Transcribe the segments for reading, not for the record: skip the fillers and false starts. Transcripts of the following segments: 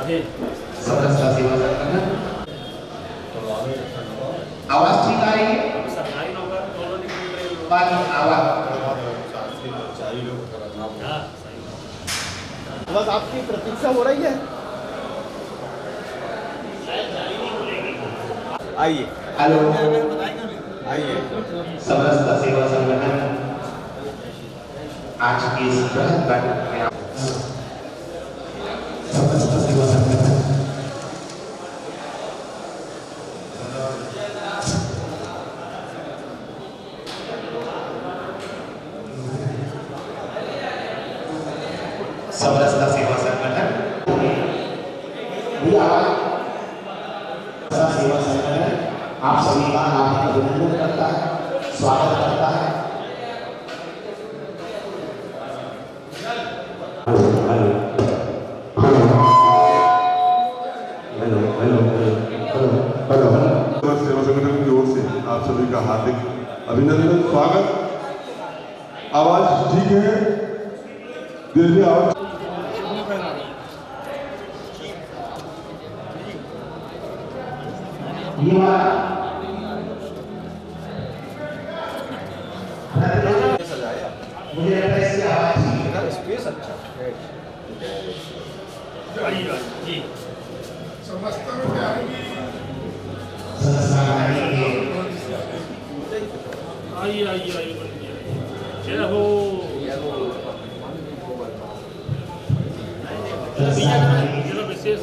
राधे। समरसता सेवा संगठन आवाज ठीक आ रही है? सरकारी नौकर दोनों निकल रहे हैं। बात आवाज बस आपकी प्रतीक्षा हो रही है। आइए। हेलो आइए। समरसता सेवा संगठन आज की इस बृहद बैठक में समरसता सेवा संगठन समरसता सेवा संगठन सेवा संगठन आप सभी का हार्दिक अभिनंदन करता है, स्वागत करता है। सेवा संगठन की ओर से आप सभी का हार्दिक अभिनंदन, स्वागत। आवाज ठीक है? देखिए आवाज मुझे लगता है इसकी आवाज स्पेस अच्छा जी आइए आइए आइए जय हो। चलो विशेष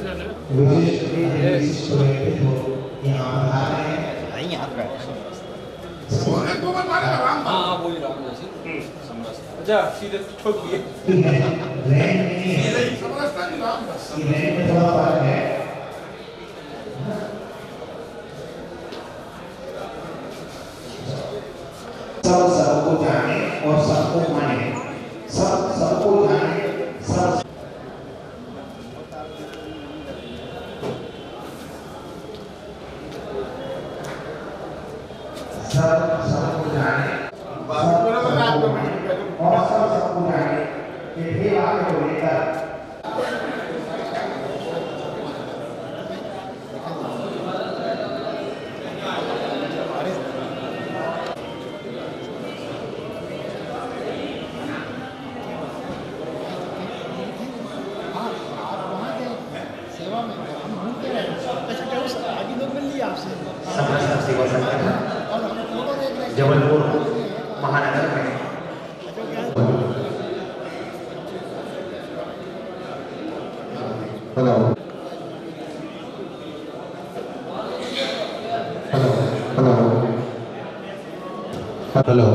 अच्छा सीधे ठोक दिए। सब सबको जाने और सबको माने, सब सबको जाने, सब सबको जाने और सबको जाने कि भी आगे को लेकर समरसता सेवा संगठन जबलपुर महानगर में hello hello hello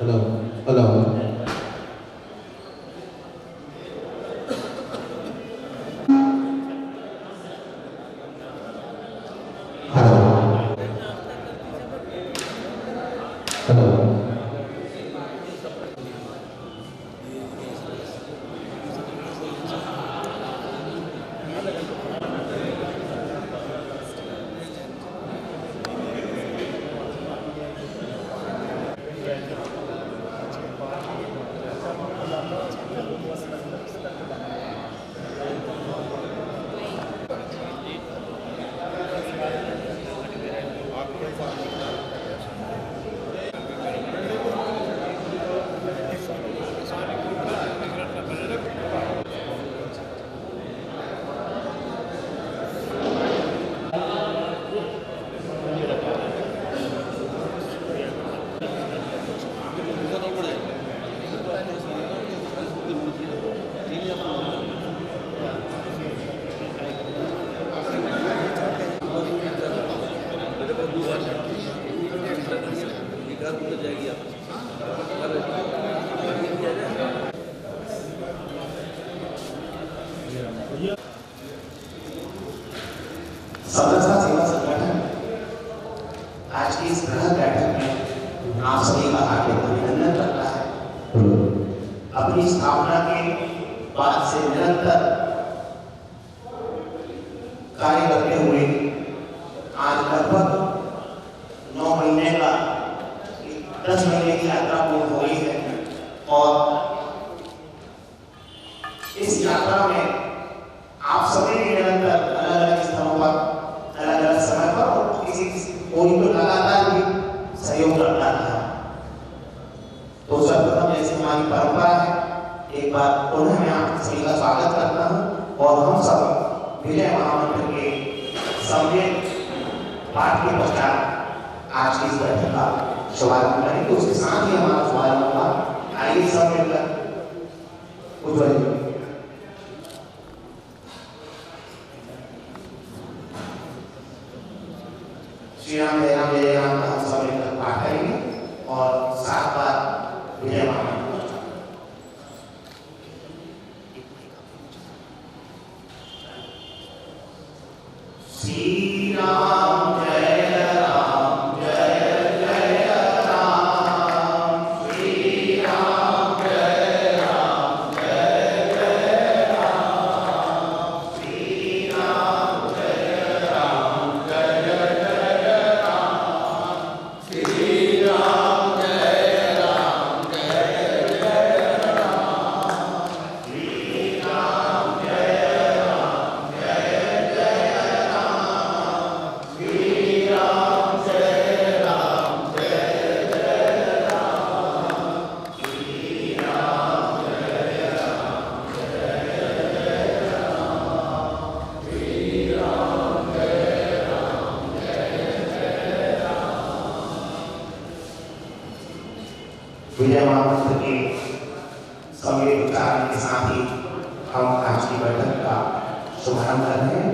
hello hello hello समरसता सेवा संगठन आज की इस बृहद बैठक में आप सभी का हार्दिक अभिनंदन करता है। अपनी स्थापना के बाद से निरंतर कार्य करते हुए आज लगभग 9 महीने का 10 महीने की यात्रा पूर्ण हो गई है और इस यात्रा में आप सभी ने निरंतर अलग-अलग स्थानों पर, अलग-अलग समय पर और किसी कोई तो लगातार भी सहयोग करता रहा। तो सर्वप्रथम जैसे हमारी परंपरा है, एक बार पुनः मैं आप सभी का स्वागत करता हूँ और हम सब विजय महामंत्र के सम्मिलित पाठ के पश्चात आज की इस बैठक का शुभारंभ करेंगे। उसके साथ ही हमारा शुभारंभ होगा। आइए सब मिलकर उज्ज्वल श्री राम जय राम जय राम का हम सब मिलकर पाठ करेंगे और 7 बार विजय महामंत्र। श्री राम जय राम जय जय राम, श्री राम जय राम जय जय राम, श्री राम जय राम जय जय राम, श्री राम जय राम जय जय राम, श्री राम जय राम जय जय राम, श्री राम जय राम जय जय राम, श्री राम जय राम जय जय राम, श्री राम जय राम जय जय राम। विजय महामंत्र के सम्मिलित उच्चारण के साथ ही हम आज की बैठक का शुभारंभ कर रहे हैं।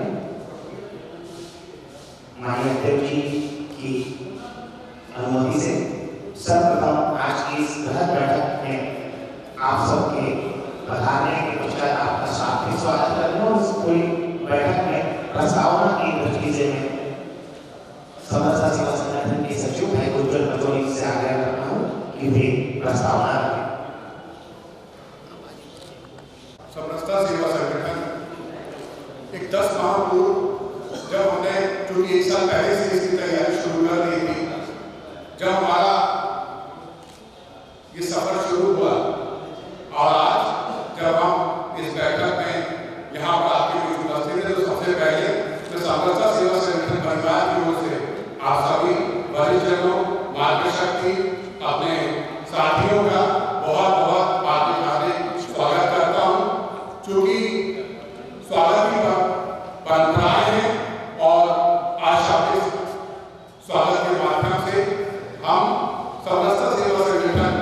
माननीय अध्यक्ष जी की अनुमति से सर्वप्रथम आज की इस बृहद बैठक में आप सबके पधारने के पश्चात आपका सार्थक स्वागत करना और इस पूरी बैठक में प्रस्तावना की नतीजे में समरसता सेवा संगठन के सचिव भाई उज्ज्वल पचौरी से आग्रह करता हूँ कि वे प्रस्तावना रखें। समरसता सेवा संगठन एक 10 माह पूर्व जब हमने, क्योंकि 1 साल पहले से इसकी तैयारी शुरू कर दी थी, जब हमारा ये सफर शुरू हुआ और आज जब हम इस बैठक में यहाँ पर आपके बीच उपस्थित हैं, तो सबसे पहले मैं समरसता सेवा संगठन परिवार की ओर से आप सभी वरिष्ठजनों, मार्गदर्शक, अपने साथियों का बहुत बहुत हार्दिक स्वागत करता हूँ। क्योंकि स्वागत की परंपराएं हैं और आज शाब्दिक स्वागत के माध्यम से हम समरसता सेवा संगठन,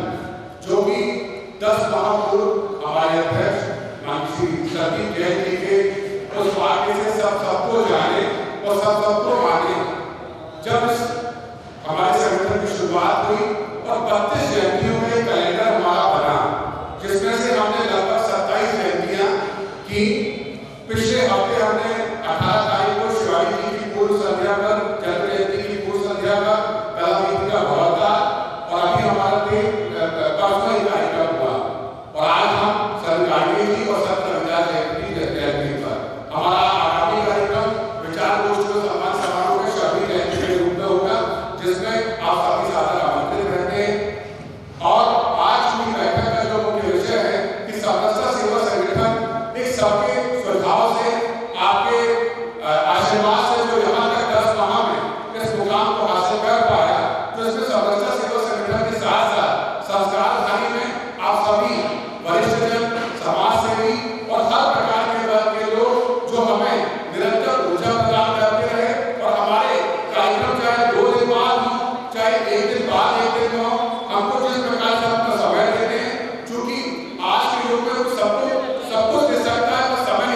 जो कि 10 माह पूर्व हमारे अध्यक्ष श्री सतीश जैन जी के उस वाक्य से सबको जाने और सबको माने, जब हमारे संगठन की शुरुआत हुई और 32 जयंतियों में कैलेंडर हमारा बना, जिसमें से हमने लगभग 27 जयंतियां की। पिछले हफ्ते हमने 18 तारीख को शिवाजी जी की पूर्व संध्या पर, जन्म जयंती की पूर्व संध्या पर कलावीति का भवन था और अभी हमारा परसों ही कार्यक्रम हुआ और आज हम संत गाडगे जी और संत रविदास जयंती पर हमारा आगामी कार्यक्रम विचार गोष्ठी और सम्मान समारोह के शबरी जयंती के रूप में होगा, जिसमें आप सभी सादर आमंत्रित रहते हैं। और आज की बैठक का जो मुख्य विषय है कि समरसता सेवा संगठन एक सबके सुझाव से, आपके आशीर्वाद से जो यहाँ तक 10 माह में इस मुकाम को हासिल कर पाया, तो इसमें समरसता सेवा संगठन के साथ साथ संस्कारधारी में आप सभी वरिष्ठजन, समाजसेवी और हर प्रकार के वर्ग के लोग जो हमें निरंतर ऊर्जा प्रदान करते रहे और हमारे कार्यक्रम चाहे 2 दिन बाद हो, चाहे 1 दिन बाद 1 दिन हो, हमको जिस प्रकार से अपना समय देते हैं। क्योंकि आज के युग में सब कुछ दे सकता है, तो समय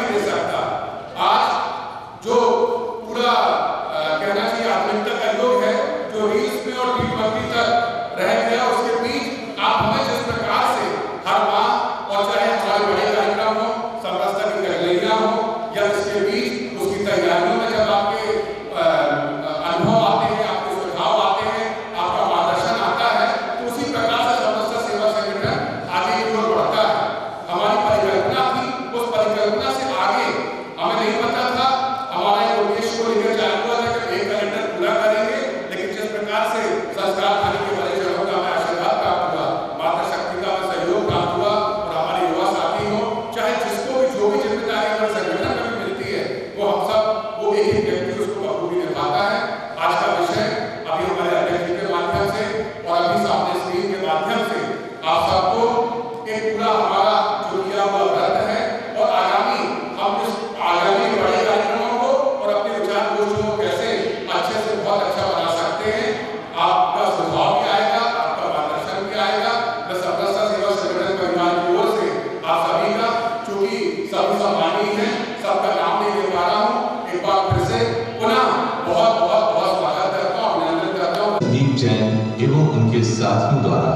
सभी सम्मानीय हैं, सबका नाम नहीं ले पा रहा हूँ। एक बार फिर से पुनः बहुत बहुत बहुत स्वागत करता हूँ, अभिनंदन करता हूँ। दीप जैन एवं उनके साथियों द्वारा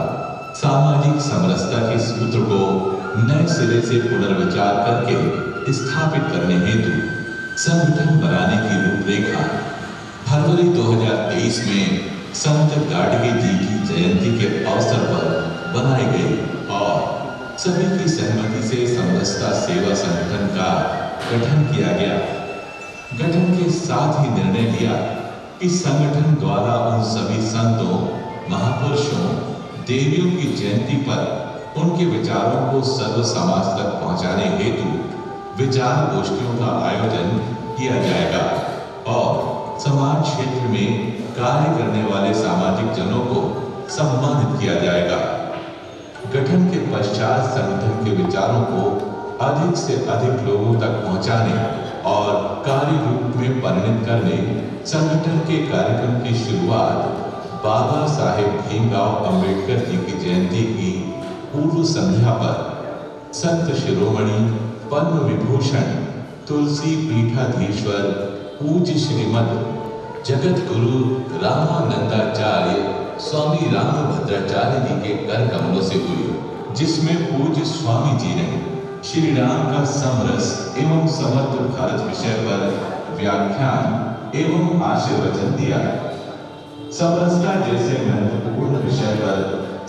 सामाजिक समरसता के सूत्र को नए सिरे से पुनर्विचार करके स्थापित करने हेतु संगठन बनाने की रूपरेखा फरवरी 2023 में संत गाडगे जी की जयंती के अवसर पर बनाई गई और सभी की सहमति से समरसता सेवा संगठन का गठन किया गया। गठन के साथ ही निर्णय लिया कि संगठन द्वारा उन सभी संतों, महापुरुषों, देवियों की जयंती पर उनके विचारों को सर्व समाज तक पहुंचाने हेतु विचार गोष्ठियों का आयोजन किया जाएगा और समाज क्षेत्र में कार्य करने वाले सामाजिक जनों को सम्मानित किया जाएगा। गठन के पश्चात संगठन के विचारों को अधिक से अधिक लोगों तक पहुंचाने और कार्य रूप में परिणत करने संगठन के कार्यक्रम की शुरुआत बाबा साहेब भीमराव अंबेडकर जी की जयंती की पूर्व संध्या पर संत शिरोमणि पद्म विभूषण तुलसी पीठाधीश्वर पूज्य श्रीमद जगत गुरु रामानंदाचार्य स्वामी रामभद्राचार्य जी के कर कमलों से हुई, जिसमें पूज्य स्वामी जी ने श्री राम का समरस एवं समर्थ भारत विषय पर व्याख्यान एवं आशीर्वचन दिया। समरसता जैसे महत्वपूर्ण विषय पर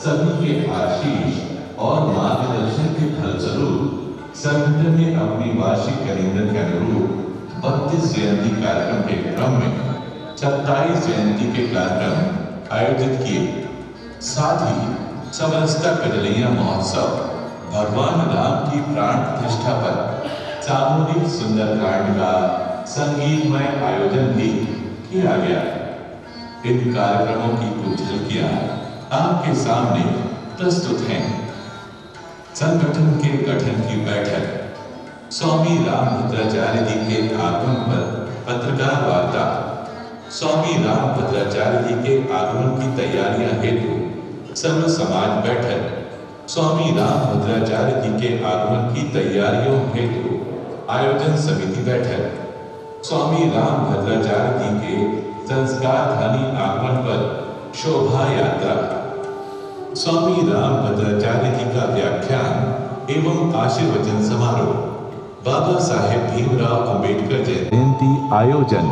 सभी के आशीष और मार्गदर्शन के फलस्वरूप संगठन ने अपनी वार्षिक कैलेंडर के अनुरूप 32 जयंती कार्यक्रम के क्रम में 27 जयंती के कार्यक्रम आयोजित किए। साथ ही समरसता कजलैया महोत्सव भगवान राम की प्राण प्रतिष्ठा पर सामूहिक सुंदरकांड का संगीतमय आयोजन भी किया गया। इन कार्यक्रमों की कुछ झलकियां आपके सामने प्रस्तुत हैं। संगठन के गठन की बैठक, स्वामी रामभद्राचार्य जी के आगमन पर पत्रकार वार्ता, स्वामी रामभद्राचार्य जी के आगमन की तैयारियां हेतु सर्व समाज बैठक, स्वामी रामभद्राचार्य जी के आगमन की तैयारियों हेतु आयोजन समिति बैठक, स्वामी रामभद्राचार्य जी के संस्कारधानी आगमन पर शोभा यात्रा, स्वामी रामभद्राचार्य जी का व्याख्यान एवं आशीर्वचन समारोह, बाबा साहेब भीमराव अंबेडकर जयंती आयोजन,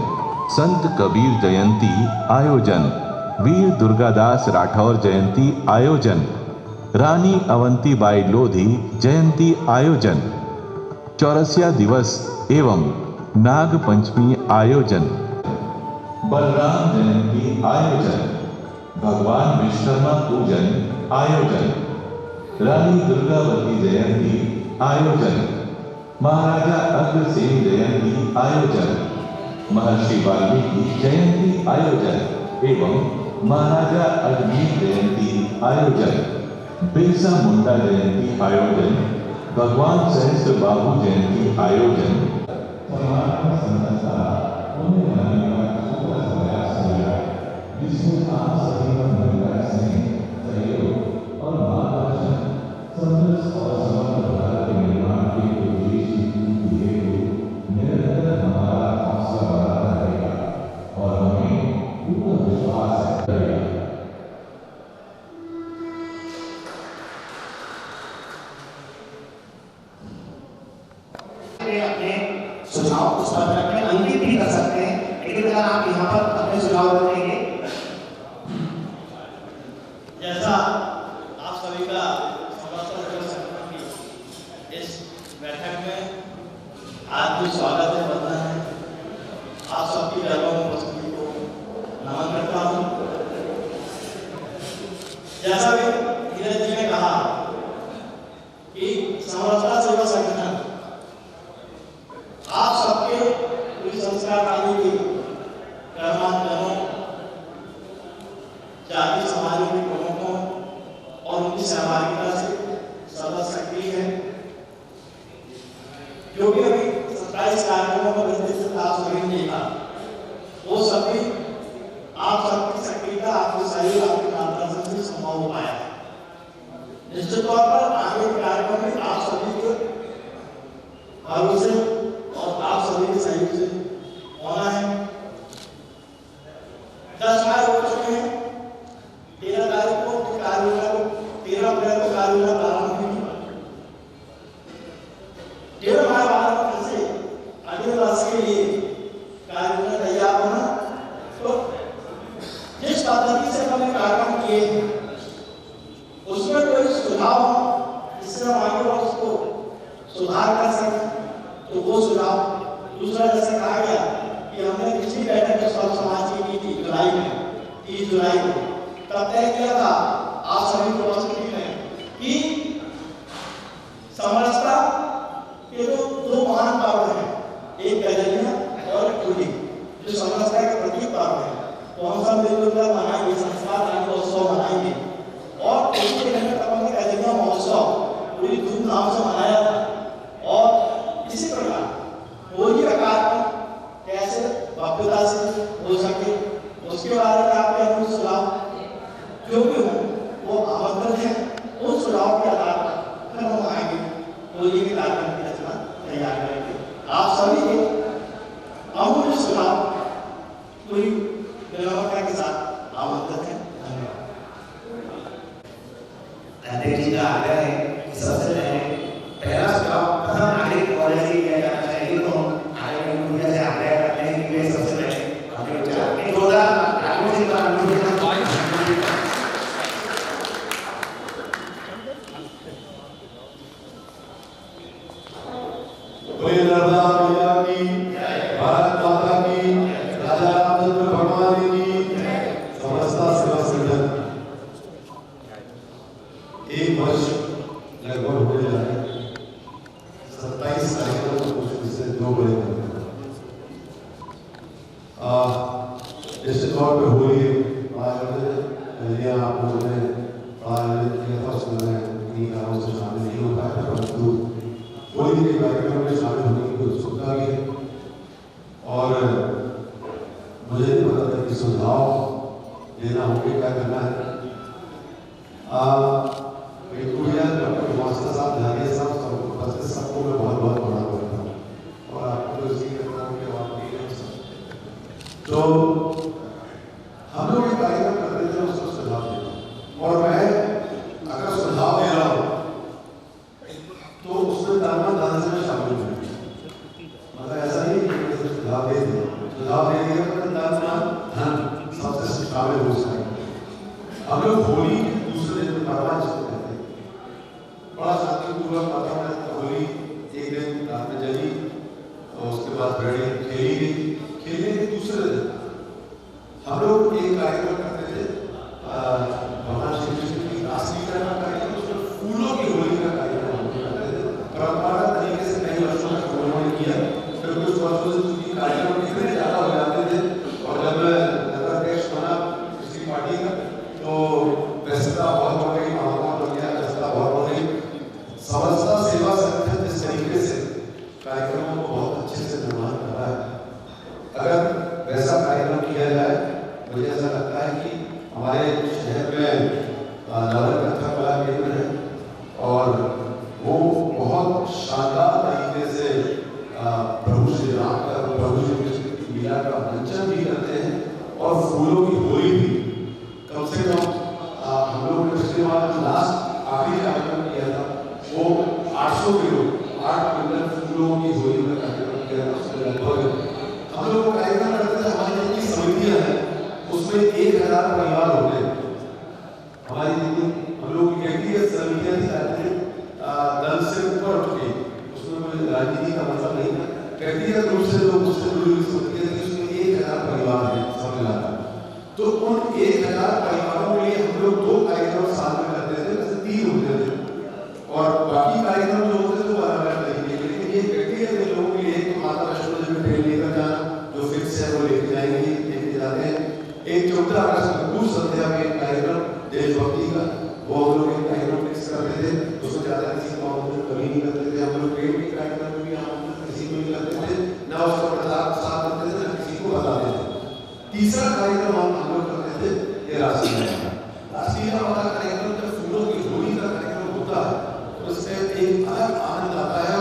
संत कबीर जयंती आयोजन, वीर दुर्गादास राठौर जयंती आयोजन, रानी अवंतीबाई लोधी जयंती आयोजन, चौरसिया दिवस एवं नाग पंचमी आयोजन, बलराम जयंती आयोजन, भगवान विश्वकर्मा पूजन आयोजन, रानी दुर्गावती जयंती आयोजन, महाराजा अग्रसेन जयंती आयोजन, महर्षि वाल्मीकि जयंती आयोजन एवं महाराजा अजमेर जयंती आयोजन, बिरसा मुंडा जयंती आयोजन, भगवान सहस्त्र बाबू जयंती आयोजन, जिसमें आप सभी का मिलकर स्नेह, सहयोग और मार्गदर्शन समरस और समर्थ भारत के निर्माण के उद्देश्य की हेतु निरंतर हमारा हौसला बढ़ाता रहेगा और हमें पूरा विश्वास करेगा। अपने सुझाव उस पत्र में अंकित भी कर सकते हैं, लेकिन अगर आप यहाँ पर अपने सुझाव रखेंगे। जैसा आप सभी का समर्थन की इस बैठक में हार्दिक स्वागत है, बंधन है। आप सबकी जगहों में उपस्थिति को नमन करता हूँ। जैसा कि धीरज जी ने कहा कि समरसता सेवा संगठन आप सबके पूरी संस्कार पाने की कर्मांतरों, जाति समाजों के प्रमुखों और उनकी सहभागिता से सदा सक्रिय है। जो भी अभी 27 कार्यक्रमों का विस्तृत आप सभी ने देखा, वो सभी आप सबकी सक्रियता, आपके सहयोग, आपके मार्गदर्शन से संभव हो पाया है। निश्चित तौर पर आगे के कार्यक्रम में आप सभी को भाव से और आप सभी के सहयोग से होना है। 10 माह हो चुके हैं। 13 तारीख को कार्ययोजना को 13 अप्रैल को कार्ययोजना प्रारंभ हुई। 13 माह बाद से अगले वर्ष के लिए कार्ययोजना तैयार होना। तो जिस पद्धति से हमने कार्यक्रम किए उसमें कोई सुझाव जिससे हम आगे वर्ष को सुधार कर सकें तो वो सुझाव दूसरा जैसे कहा गया कि हमने पिछली बैठक में सर्व समाज की थी जुलाई में 30 जुलाई को तब तय किया था आप सभी को उपस्थिति में कि समरसता के दो महान पर्व हैं, एक गजनिया और होली, जो समरसता के प्रतीक पर्व है। तो हम सब मिलकर मनाएंगे, संस्कार उत्सव मनाएंगे और उसके लिए हमने गजनिया महोत्सव पूरी धूमधाम से मनाया था। और इसी प्रकार होली का कार्यक्रम कैसे भव्यता से हो सके उसके बारे में आपके अनुरूप सुझाव जो भी हो वो आमंत्रित है। उन सुझाव के आधार पर फिर हम आएंगे होली के कार्यक्रम की रचना तैयार करेंगे। आप सभी के अमूल्य सुझाव पूरी व्यवस्था के साथ आमंत्रित है। अध्यक्ष जी का आग्रह है कि सबसे पहला सुझाव प्रथम नागरिक कॉलेज से किया जाना चाहिए। तो आगे मीडिया से आग्रह करते हैं कि वे सबसे पहले अपने विचार में जोड़ा राघव जी का अनुरोध भारत माता की, राजा रामचंद्र भगवान की, समरसता सेवा संगठन 1 वर्ष लगभग होने जा रहे हैं। 27 कार्यक्रम से 2 बड़े निश्चित तौर पर होली आप लोगों ने कारणों से शामिल नहीं हो पाया था, परंतु होली के कार्यक्रम में शामिल होने की उत्सुकता की और मुझे नहीं पता था कि सुझाव देना होंगे, क्या करना है। डॉक्टर मास्टर साहब जानिए सबको मैं बहुत बहुत प्रणाम करता हूँ और आपको तो इसी करता हूँ कि आप तो हम लोग ये कार्यक्रम करते थे उसको सुझाव देना और मैं अगर सुझाव दे रहा हूँ तो उसमें दान से मैं शामिल हूँ। मतलब ऐसा नहीं कि सुझाव दे दिया धन सबसे शामिल हो सके। हम लोग होली दूसरे दिन परवान जिसको कहते हैं बड़ा शांतिपूर्वक वातावरण। होली एक दिन रात में जली और उसके बाद घड़ी खेली गई। खेलने के दूसरे दिन हम लोग एक कार्यक्रम करते थे भगवान श्री कृष्ण की रासलीला का कार्यक्रम, उसमें फूलों की होली का कार्यक्रम करते थे। परंपरागत तरीके से कई वर्षों तक उन्होंने किया, फिर कुछ वर्षों से चूंकि कार्यक्रम इतने ज्यादा हो जाते थे और जब मैं नगराध्यक्ष बना किसी पार्टी का तो व्यस्तता बहुत बढ़ गई, महामारी बढ़ गया, व्यस्तता बहुत बढ़ गई। समरसता सेवा संगठन जिस तरीके से कार्यक्रमों को बहुत अच्छे से निर्माण कर रहा है, अगर वैसा कार्यक्रम किया जाए मुझे ऐसा लगता है कि हमारे शहर में ललन कथा कला केंद्र है और वो बहुत शानदार तरीके से प्रभु श्री राम का, प्रभु श्री कृष्ण की लीला का मंचन भी करते हैं और फूलों की होली भी। कम से कम हम लोग ने पिछले बार जो लास्ट आखिरी कार्यक्रम किया था वो 800 किलो 8 क्विंटल फूलों की होली का कार्यक्रम किया था। उसमें लगभग हम लोग कार्यक्रम करते थे, हमारी जितनी समितियां हैं उसमें 1000 परिवार होते हैं। हमारी जितनी हम लोग व्यक्तिगत समितियां थी दल से ऊपर उठ गई, उसमें कोई राजनीति का मतलब नहीं था। व्यक्तिगत रूप से लोग उससे जुड़ी हुई समितियां थी, उसमें 1000 परिवार हैं सब मिलाकर। तो उन 1000 परिवारों के लिए हम लोग 2 कार्यक्रम साल में करते थे, वैसे 3 होते थे और बाकी कार्यक्रम जो होते थे वो अलग तरीके के। लेकिन ये व्यक्तिगत लोगों के लिए माता वैष्णो देवी ट्रेन लेकर जाना जो फिक्स है वो लेके जाएंगे, लेके जाते हैं। एक 14 अगस्त में पूर्व संध्या में एक कार्यक्रम देशभक्ति का वो हम लोग एक कार्यक्रम फिक्स करते थे, उसमें ज्यादा किसी को आमंत्रित कभी नहीं करते थे। हम लोग ट्रेन के कार्यक्रम में भी आमंत्रित किसी को नहीं करते थे, ना उसका प्रचार प्रसार करते थे, ना किसी को बताते थे। तीसरा कार्यक्रम हम लोग करते थे ये रासलीला वाला कार्यक्रम। जब फूलों की होली का कार्यक्रम होता है तो उससे एक अलग आनंद आता है।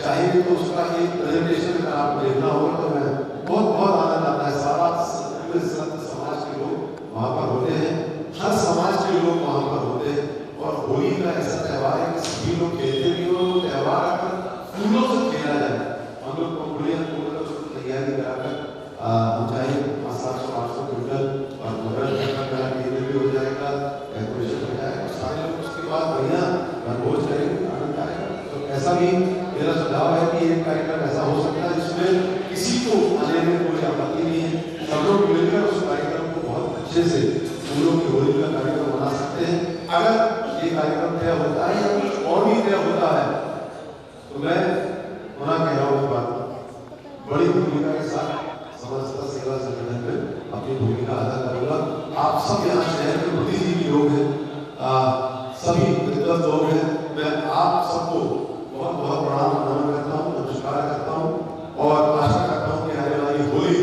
चाहे जाइए तो उसका एक प्रेजेंटेशन अगर आपको देखना होगा तो मैं बहुत आनंद आता है। सारा संत समाज के लोग वहाँ पर होते हैं, हर समाज के लोग वहाँ पर होते हैं। और होली का ऐसा त्यौहार है कि सभी लोग खेलते भी हो, त्यौहार फूलों से खेला जाए। हम लोग उसको तैयारी कराकर हम चाहे 500-800 क्विंटल और केंद्र भी हो जाएगा, डेकोरेशन हो जाएगा, सारे लोग उसके बाद बढ़िया भोज करेंगे, आनंद आएगा। तो ऐसा भी मेरा सुझाव है कि एक कार्यक्रम ऐसा हो सकता है जिसमें किसी को आने में कोई आपत्ति नहीं है, सब लोग मिलकर उस कार्यक्रम को बहुत अच्छे से फूलों की होली का कार्यक्रम बना सकते हैं। अगर ये कार्यक्रम तय होता है या कुछ और भी तय होता है तो मैं मना कह रहा हूँ। बात बड़ी भूमिका के साथ समस्त सेवा संगठन में अपनी भूमिका अदा करूँगा। आप सब यहाँ शहर के बुद्धिजीवी लोग हैं, सभी विद्वत लोग हैं, मैं आप सबको बहुत बहुत प्रणाम नमन करता हूँ, नमस्कार करता हूँ और आशा करता हूँ कि आने वाली होली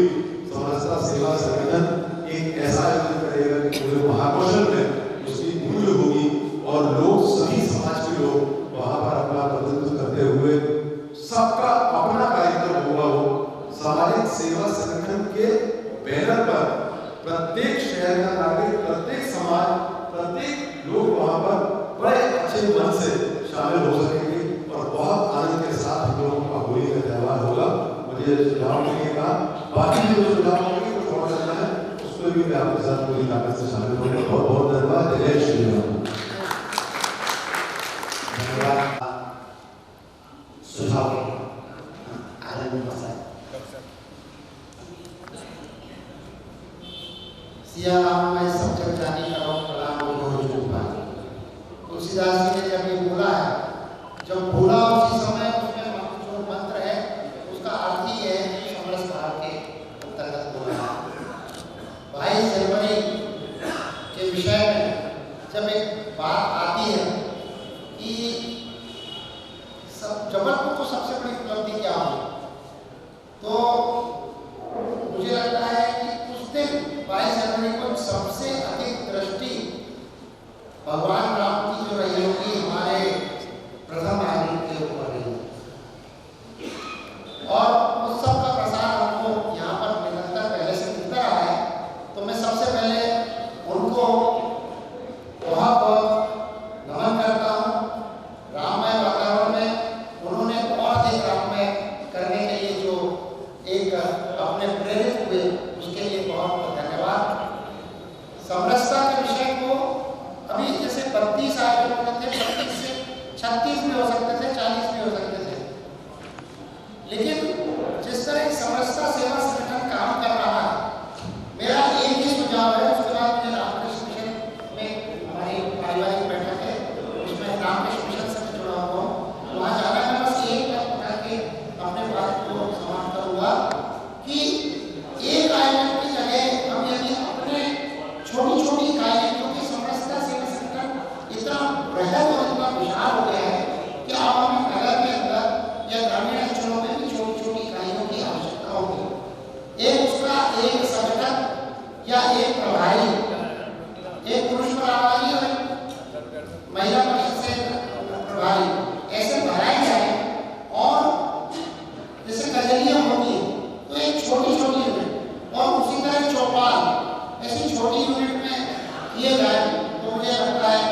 समस्त सेवा संगठन एक ऐसा आयोजन करेगा कि पूरे महाकौशल में उसकी मूल्य होगी और लोग सभी समाज के लोग वहाँ पर अपना प्रतिनिधित्व करते हुए सबका अपना कार्यक्रम होगा। वो सामाजिक सेवा संगठन के बैनर पर प्रत्येक शहर का नागरिक, प्रत्येक समाज, प्रत्येक लोग वहाँ पर बड़े अच्छे मन से शामिल हो सकेंगे और बहुत आनंद के साथ हम लोगों का होली का त्यौहार होगा। मुझे सुझाव मिलेगा, बाकी जो सुझाव होंगे कुछ और करना है उसमें भी मैं आपके साथ पूरी ताकत से शामिल होंगे। बहुत बहुत धन्यवाद। जय श्री राम। सुझाव सिया राम में सब जग जानी करो प्रणाम हो चुका। तुलसीदास जी ने जब ये बोला है, जब बोला उसी समय उसमें जो मंत्र है उसका अर्थ ही है समरस भाव के अंतर्गत बोला है। 22 जनवरी के विषय में जब एक बात आती है कि सब जबलपुर को सबसे बड़ी उपलब्धि क्या हो, तो मुझे लगता है कि उस दिन 22 जनवरी को सबसे अधिक दृष्टि भगवान राम की जो रही होगी हमारे प्रथम नागरिक के ऊपर रही और उस सब का प्रसार हमको यहाँ पर निरंतर पहले से मिलता रहा है। तो मैं सबसे पहले उनको बहुत बहुत नमन करता हूँ। राममय वातावरण में उन्होंने और अधिक राममय करने के लिए जो एक अपने प्रेरित हुए उसके लिए बहुत बहुत धन्यवाद। समरसता के विषय को अभी जैसे 32 आयोजन होते थे, 32 से 36 भी हो सकते थे, 40 भी हो सकते थे, लेकिन जिस तरह समरसता सेवा संगठन काम कर रहा है, मेरा एक ही सुझाव है। उसके बाद मुझे रामकृष्ण मिशन में हमारी पारिवारिक बैठक है, उसमें रामकृष्ण मिशन से जुड़ा हुआ हूँ, वहाँ जाना है। बस एक बात बता के अपने बात को समाप्त करूँगा कि एक आयोजन की जगह हम यदि अपने छोटी छोटी इकाइयाँ, क्योंकि समरसता सेवा संगठन इतना बृहद और इतना विशाल हो गया है कि अब हमें नगर के अंदर या ग्रामीण अंचलों में भी छोटी छोटी इकाइयों की आवश्यकता होगी। एक उसका एक संगठन या एक प्रभारी, एक पुरुष प्रभारी और महिला परिषद से प्रभारी ऐसे बनाए जाए और जैसे गजलियाँ होती है तो एक छोटी छोटी यूनिट और उसी तरह चौपाल ऐसी छोटी यूनिट में किए जाए तो मुझे लगता है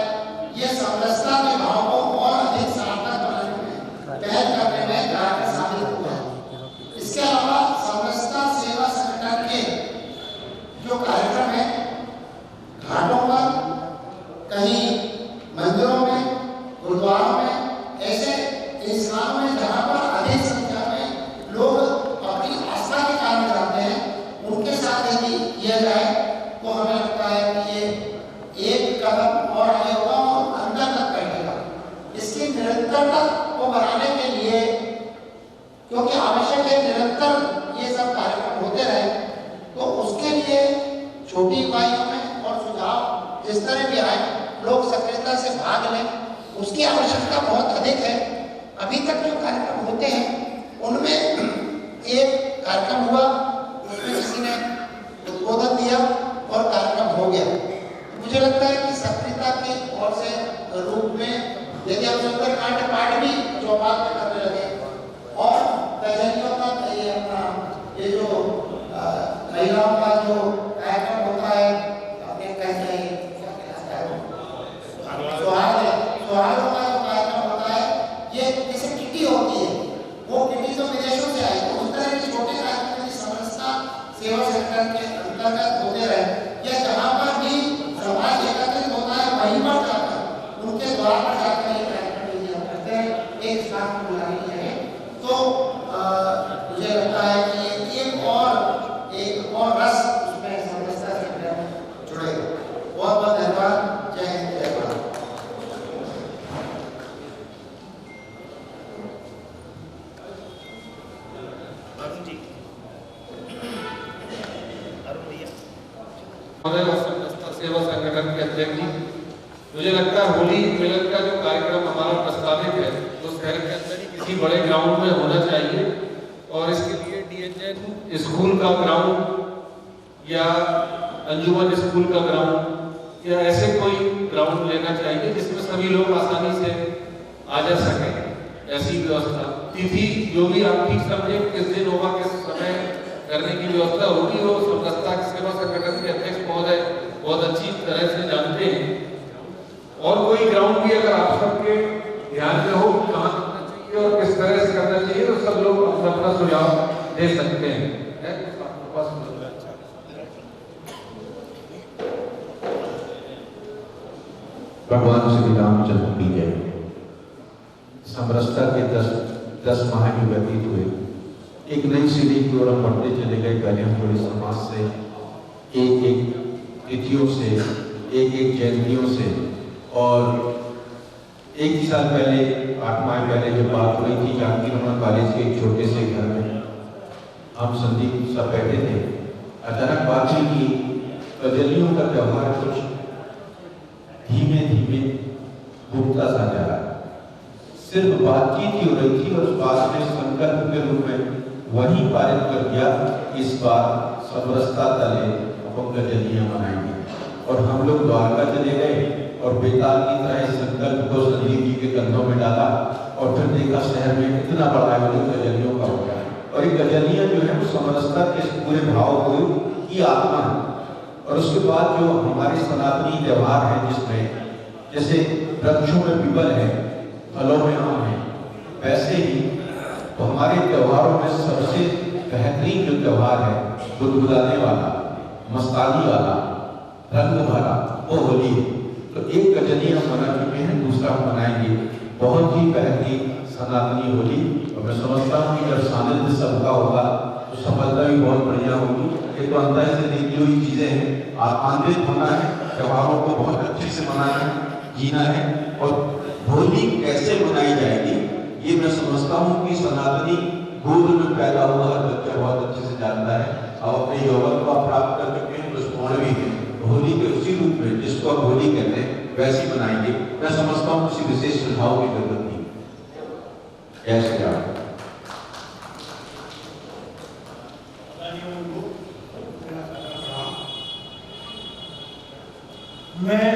ये समरसता के भाव को और अधिक सार्थक बनाने में पहल करने में कारगर साबित हुआ है। इसके अलावा समरसता सेवा संगठन के जो कार्यक्रम है घाटों पर, कहीं मंदिरों में, गुरुद्वारों में, ऐसे इन स्थानों में जहाँ पर अधिक संख्या में लोग अपनी आस्था के कारण जाते हैं, उनके साथ यदि किया जाए तो हमें लगता है कि ये एक कदम और आगे होगा और अंदर तक बैठेगा। इसकी निरंतरता को बढ़ाने के लिए, क्योंकि आवश्यक है निरंतर ये सब कार्यक्रम होते रहे, तो उसके लिए छोटी इकाइयों में और सुझाव जिस तरह भी आए लोग सक्रियता से भाग लें, उसकी आवश्यकता बहुत अधिक है। अभी तक जो कार्यक्रम होते हैं उनमें एक कार्यक्रम हुआ, उसमें किसी ने उद्बोधन दिया और कार्यक्रम हो गया। मुझे लगता है कि सक्रियता के ओर से रूप में यदि हम सुंदरकांड पाठ भी चौपाल में करने लगे और प्रगत होते रहे, या जहाँ पर भी समाज एकत्रित होता है वहीं पर जाकर उनके द्वार पर जाकर एक कार्यक्रम यदि हम करते हैं, एक साथ में बुलाने चाहिए, तो मुझे लगता है कि एक और रस उसमें समरसता से जुड़ेगा। बहुत बहुत धन्यवाद। जय हिंद, जय भारत। समरसता सेवा संगठन के अध्यक्ष जी, मुझे लगता है होली मिलन का जो कार्यक्रम हमारा प्रस्तावित है तो शहर के अंदर ही किसी बड़े ग्राउंड में होना चाहिए, और इसके लिए DHN स्कूल का ग्राउंड या अंजुमन स्कूल का ग्राउंड या ऐसे कोई ग्राउंड लेना चाहिए जिसमें सभी लोग आसानी से आ जा सकें। ऐसी व्यवस्था तिथि जो भी आप ठीक समझे किस दिन होगा, किस समय करने की व्यवस्था होगी, वो समरसता सेवा संगठन के अध्यक्ष महोदय बहुत अच्छी तरह से जानते हैं। और कोई ग्राउंड भी अगर आप सबके ध्यान में हो कहाँ करना चाहिए और किस तरह से करना चाहिए, तो सब लोग अपना अपना सुझाव दे सकते हैं। भगवान श्री रामचंद्र की जय। समरसता के 10 माह भी व्यतीत हुए, एक नई सीढ़ी की ओर हम बढ़ते चले गए। पहले हम थोड़ी समाज से एक तिथियों से, एक जयंतियों से, और एक ही साल पहले 8 माह पहले जो बात हुई थी जानकी रमन कॉलेज के एक छोटे से घर में हम संदीप सब बैठे थे, अचानक बात हुई कि कजलियों का त्यौहार कुछ धीमे धीमे घूमता सा जा रहा है। सिर्फ बातचीत ही हो रही थी और उस बात ने संकल्प के रूप में वही पारित कर दिया, इस बार समरसता तले अपन कजलियां मनाएंगे। और हम लोग द्वारका चले गए और बेताल की तरह इस संकल्प को संदीप जी के कंधों में डाला, और फिर देखा शहर में इतना बड़ा आयोजन कजलियों का हो गया। और ये कजलियां जो है वो समरसता के पूरे भाव की आत्मा है। और उसके बाद जो हमारे सनातनी त्यौहार है जिसमें जैसे वृक्षों में पीपल है, फलों में आम है, वैसे ही तो हमारे त्योहारों में सबसे बेहतरीन जो त्योहार है गुदगुदाने वाला, मस्तानी वाला, रंग भरा, वो होली है। तो एक कजली हम मना चुके हैं, दूसरा हम मनाएंगे बहुत ही बेहतरीन सनातनी होली। और मैं समझता हूँ कि जब सानिध्य सबका होगा तो सफलता भी बहुत बढ़िया होगी। ये तो अंदर से निकली हुई चीजें हैं, आनंदित होना है, त्योहारों को बहुत अच्छे से मनाना है, जीना है। और होली कैसे मनाई जाएगी ये मैं समझता हूँ कि सनातनी गोद में पैदा हुआ हर बच्चा बहुत अच्छे से जानता है। अब अपने यौवन को प्राप्त कर चुके हैं तो स्मरण भी है, होली के उसी रूप में जिसको आप होली कहते हैं वैसी मनाएंगे। मैं समझता हूँ किसी विशेष सुझाव की जरूरत नहीं। जय श्री राम। मैं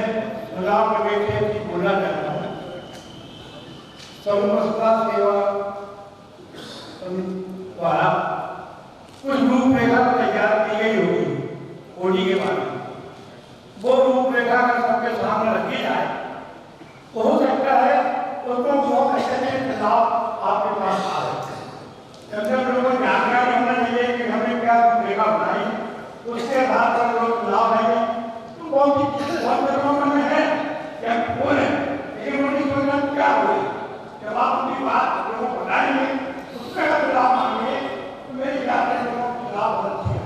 गुलाम बेटे की बोलना चाहता हूँ। समरसता सेवा द्वारा कुछ रूपरेखा तैयार की गई होगी होली के बारे में। वो रूपरेखा अगर सबके सामने रखी जाए तो हो सकता है उसको बहुत अच्छे से खिलाफ आपके पास आ रहे। जब लोगों को जानकारी होना चाहिए कि हमें क्या रूपरेखा बनाई, उसके आधार पर लोग खिलाफ आएंगे। कौन सी चीजें बहुत में है क्या बोले, लेकिन उनकी सोचना क्या बोले। जब आप अपनी बात लोगों को बताएंगे उसका खिलाफ मांगे तो मेरी बात खिलाफ होती है।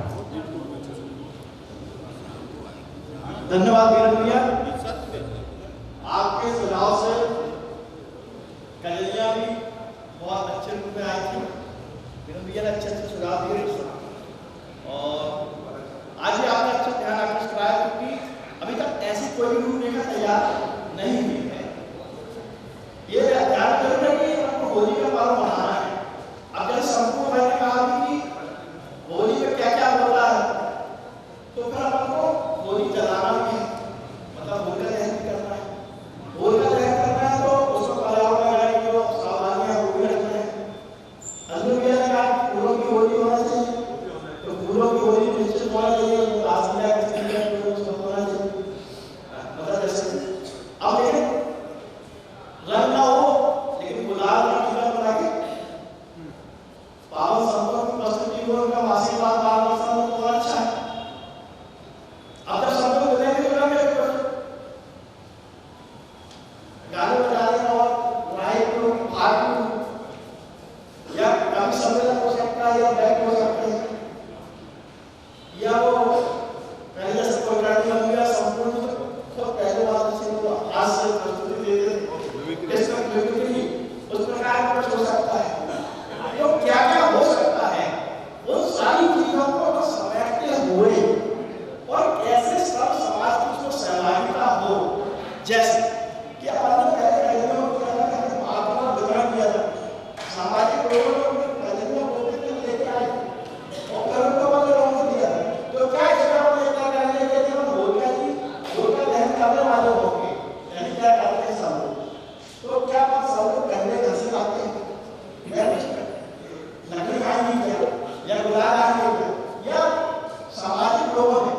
धन्यवाद वीरेंद्र भैया, आपके सुझाव से कजलियां भी बहुत अच्छे रूप में आई थी। वीरेंद्र भैया ने अच्छे अच्छे सुझाव दिए और आज भी आपने अच्छा ध्यान आकृष्ट कराया, क्योंकि अभी तक ऐसी कोई रूपरेखा तैयार नहीं हुई है। ये ध्यान रखना कि आपको होली का पर्व मनाना है। अब जैसे संपूर्ण भाई ने कहा कि होली में क्या क्या होता है, तो फिर आपको होली जलाना भी है, मतलब होली का दहन करना है। होली का दहन करना है तो उसको पर्यावरण वगैरह की जो सावधानियां वो भी रखना है। अंदर भी है कि फूलों की होली होना चाहिए, तो फूलों की होली निश्चित होना चाहिए। अब लेकिन रंग ना हो, लेकिन गुलाल का टीका बना के पावन संतों की उपस्थिति में उनका आशीर्वाद पावन तो अच्छा है। या बैग हो सकते हैं, या वो पहले से कोई गाड़ी होंगे संपूर्ण तो पहले वाले से वो आज से प्रस्तुति देते थे, इसका बिल्कुल उस प्रकार कुछ हो सकता है। तो क्या क्या हो सकता है, उन सारी चीजों को समेटते हुए और कैसे सब समाज की उसको सहभागिता हो, जैसे कि अपन ने पहले कहियों को महात्मा वितरण किया था, सामाजिक लोगों ने कहियों को लेके आए और करोड़ को बंद लोगों दिया, तो क्या इसका अपने क्या करने के लिए हम बोल क्या जी बोलकर दहन करने वाले होंगे, यानी क्या करते हैं सब लोग, तो क्या बात सब लोग कहने घर से आते हैं, लकड़ी खाएंगे क्या या गुलाब आएंगे क्या, या सामाजिक लोगों ने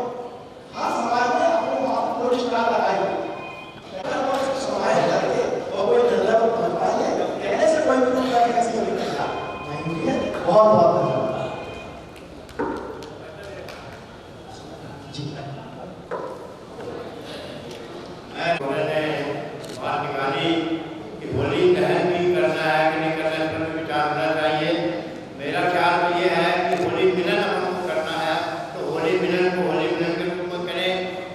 हर समाज में अपने वहां को रिश्तेदार लगाए हुए समाज करके और कोई धंधा को पहुंच पाए, कहने से कोई भी नहीं कैसे नहीं करता, नहीं है। बहुत बहुत धन्यवाद जी। उन्होंने बात निकाली कि होली दहन भी करना है कि नहीं करना है, इस पर विचार होना चाहिए। मेरा ख्याल तो ये है कि होली मिलन अपन को करना है तो होली मिलन को होली मिलन के रूप में करें।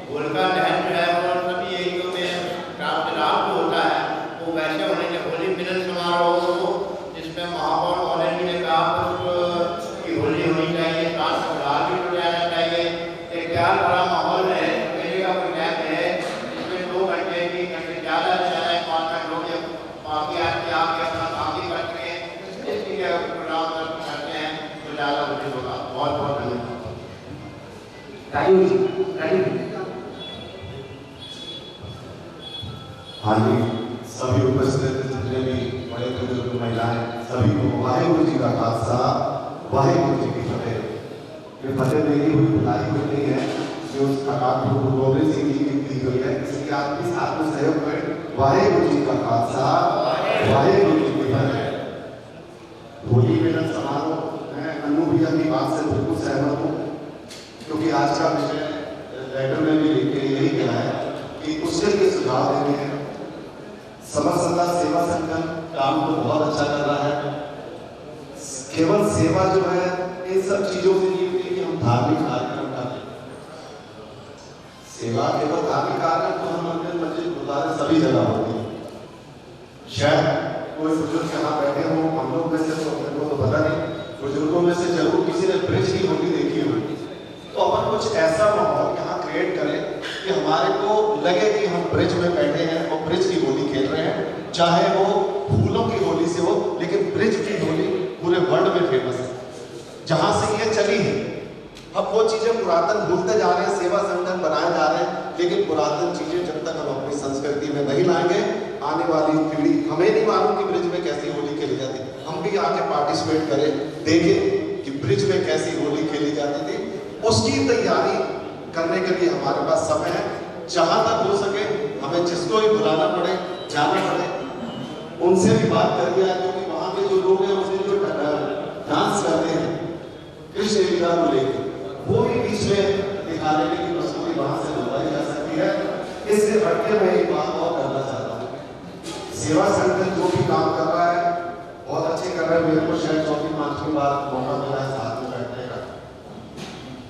होलिका दहन जो है और सभी एरियो में रात को होता है वो वैसे होने के होली मिलन समारोह हो जिसमें महापौर कॉलेज ने कहा कि होली होनी चाहिए, साथ में गुलाल भी जुड़ जाना चाहिए। एक ख्याल भरा माहौल है, मेरे का कोई कैंप है जिसमें 2 घंटे की घंटे ज़्यादा से ज़्यादा 5 लोग बाकी आके अपना काम भी करते हैं, इसके लिए प्रोग्राम करते हैं तो ज़्यादा उचित होगा। बहुत बहुत धन्यवाद। हाँ जी, सभी उपस्थित जितने भी बड़े बुजुर्ग महिलाएं सभी को वाहेगुरु जी का खालसा वाहेगुरु जी की फतेह। ये फतेह मेरी हुई बुलाई हुई नहीं है, जो अकाल गुरु गोविंद सिंह जी की दी हुई है, इसलिए आप इस आत्म सहयोग में वाहेगुरु जी का खालसा वाहेगुरु जी की फतेह। होली मिलन समारोह मैं अन्नू भैया की बात से बिल्कुल सहमत हूँ, क्योंकि आज का विषय लेटर में भी लिख के यही कहा है कि उसके लिए सुझाव देने हैं। समरसता सेवा संगठन काम तो बहुत अच्छा कर रहा है, केवल सेवा जो है इन सब चीजों से नहीं होती कि हम धार्मिक कार्यक्रम करें। सेवा केवल धार्मिक कार्यक्रम तो हम मंदिर मस्जिद गुरुद्वारे सभी जगह होती है। शायद कोई बुजुर्ग यहाँ बैठे हो, हम लोग में से तो अपने को तो पता नहीं, बुजुर्गों में से जरूर किसी ने ब्रिज की होली देखी होगी, तो अपन कुछ ऐसा माहौल यहाँ क्रिएट करें कि हमारे को लगे कि हम ब्रिज में बैठे हैं और ब्रिज की होली खेल रहे हैं, चाहे वो फूलों की होली से हो, लेकिन ब्रिज की होली पूरे वर्ल्ड में फेमस है। जहाँ से ये चली है, अब वो चीजें पुरातन भूलते जा रहे हैं, सेवा संगठन बनाए जा रहे हैं, लेकिन पुरातन चीजें जब तक हम अपनी संस्कृति में नहीं लाएंगे, आने वाली पीढ़ी हमें नहीं मालूम कि ब्रिज में कैसी होली खेली जाती। हम भी आके पार्टिसिपेट करें, देखें कि ब्रिज में कैसी होली खेली जाती थी। उसकी तैयारी करने के लिए हमारे पास समय है। जहां तक हो सके हमें जिसको भी बुलाना पड़े, जाना पड़े, उनसे भी बात करिए, क्योंकि वहां के जो लोग हैं उसमें जो डांस करते हैं कृष्ण लीला को लेकर, वो भी बीच में दिखा लेने की प्रस्तुति वहां से बुलाई जा सकती है। इससे हटके मैं एक बात और करना चाहता हूँ, सेवा संगठन जो भी काम कर रहा है बहुत अच्छे कर रहा है। मेरे को शायद 4-5 बार मौका मिला है साथ में बैठने का।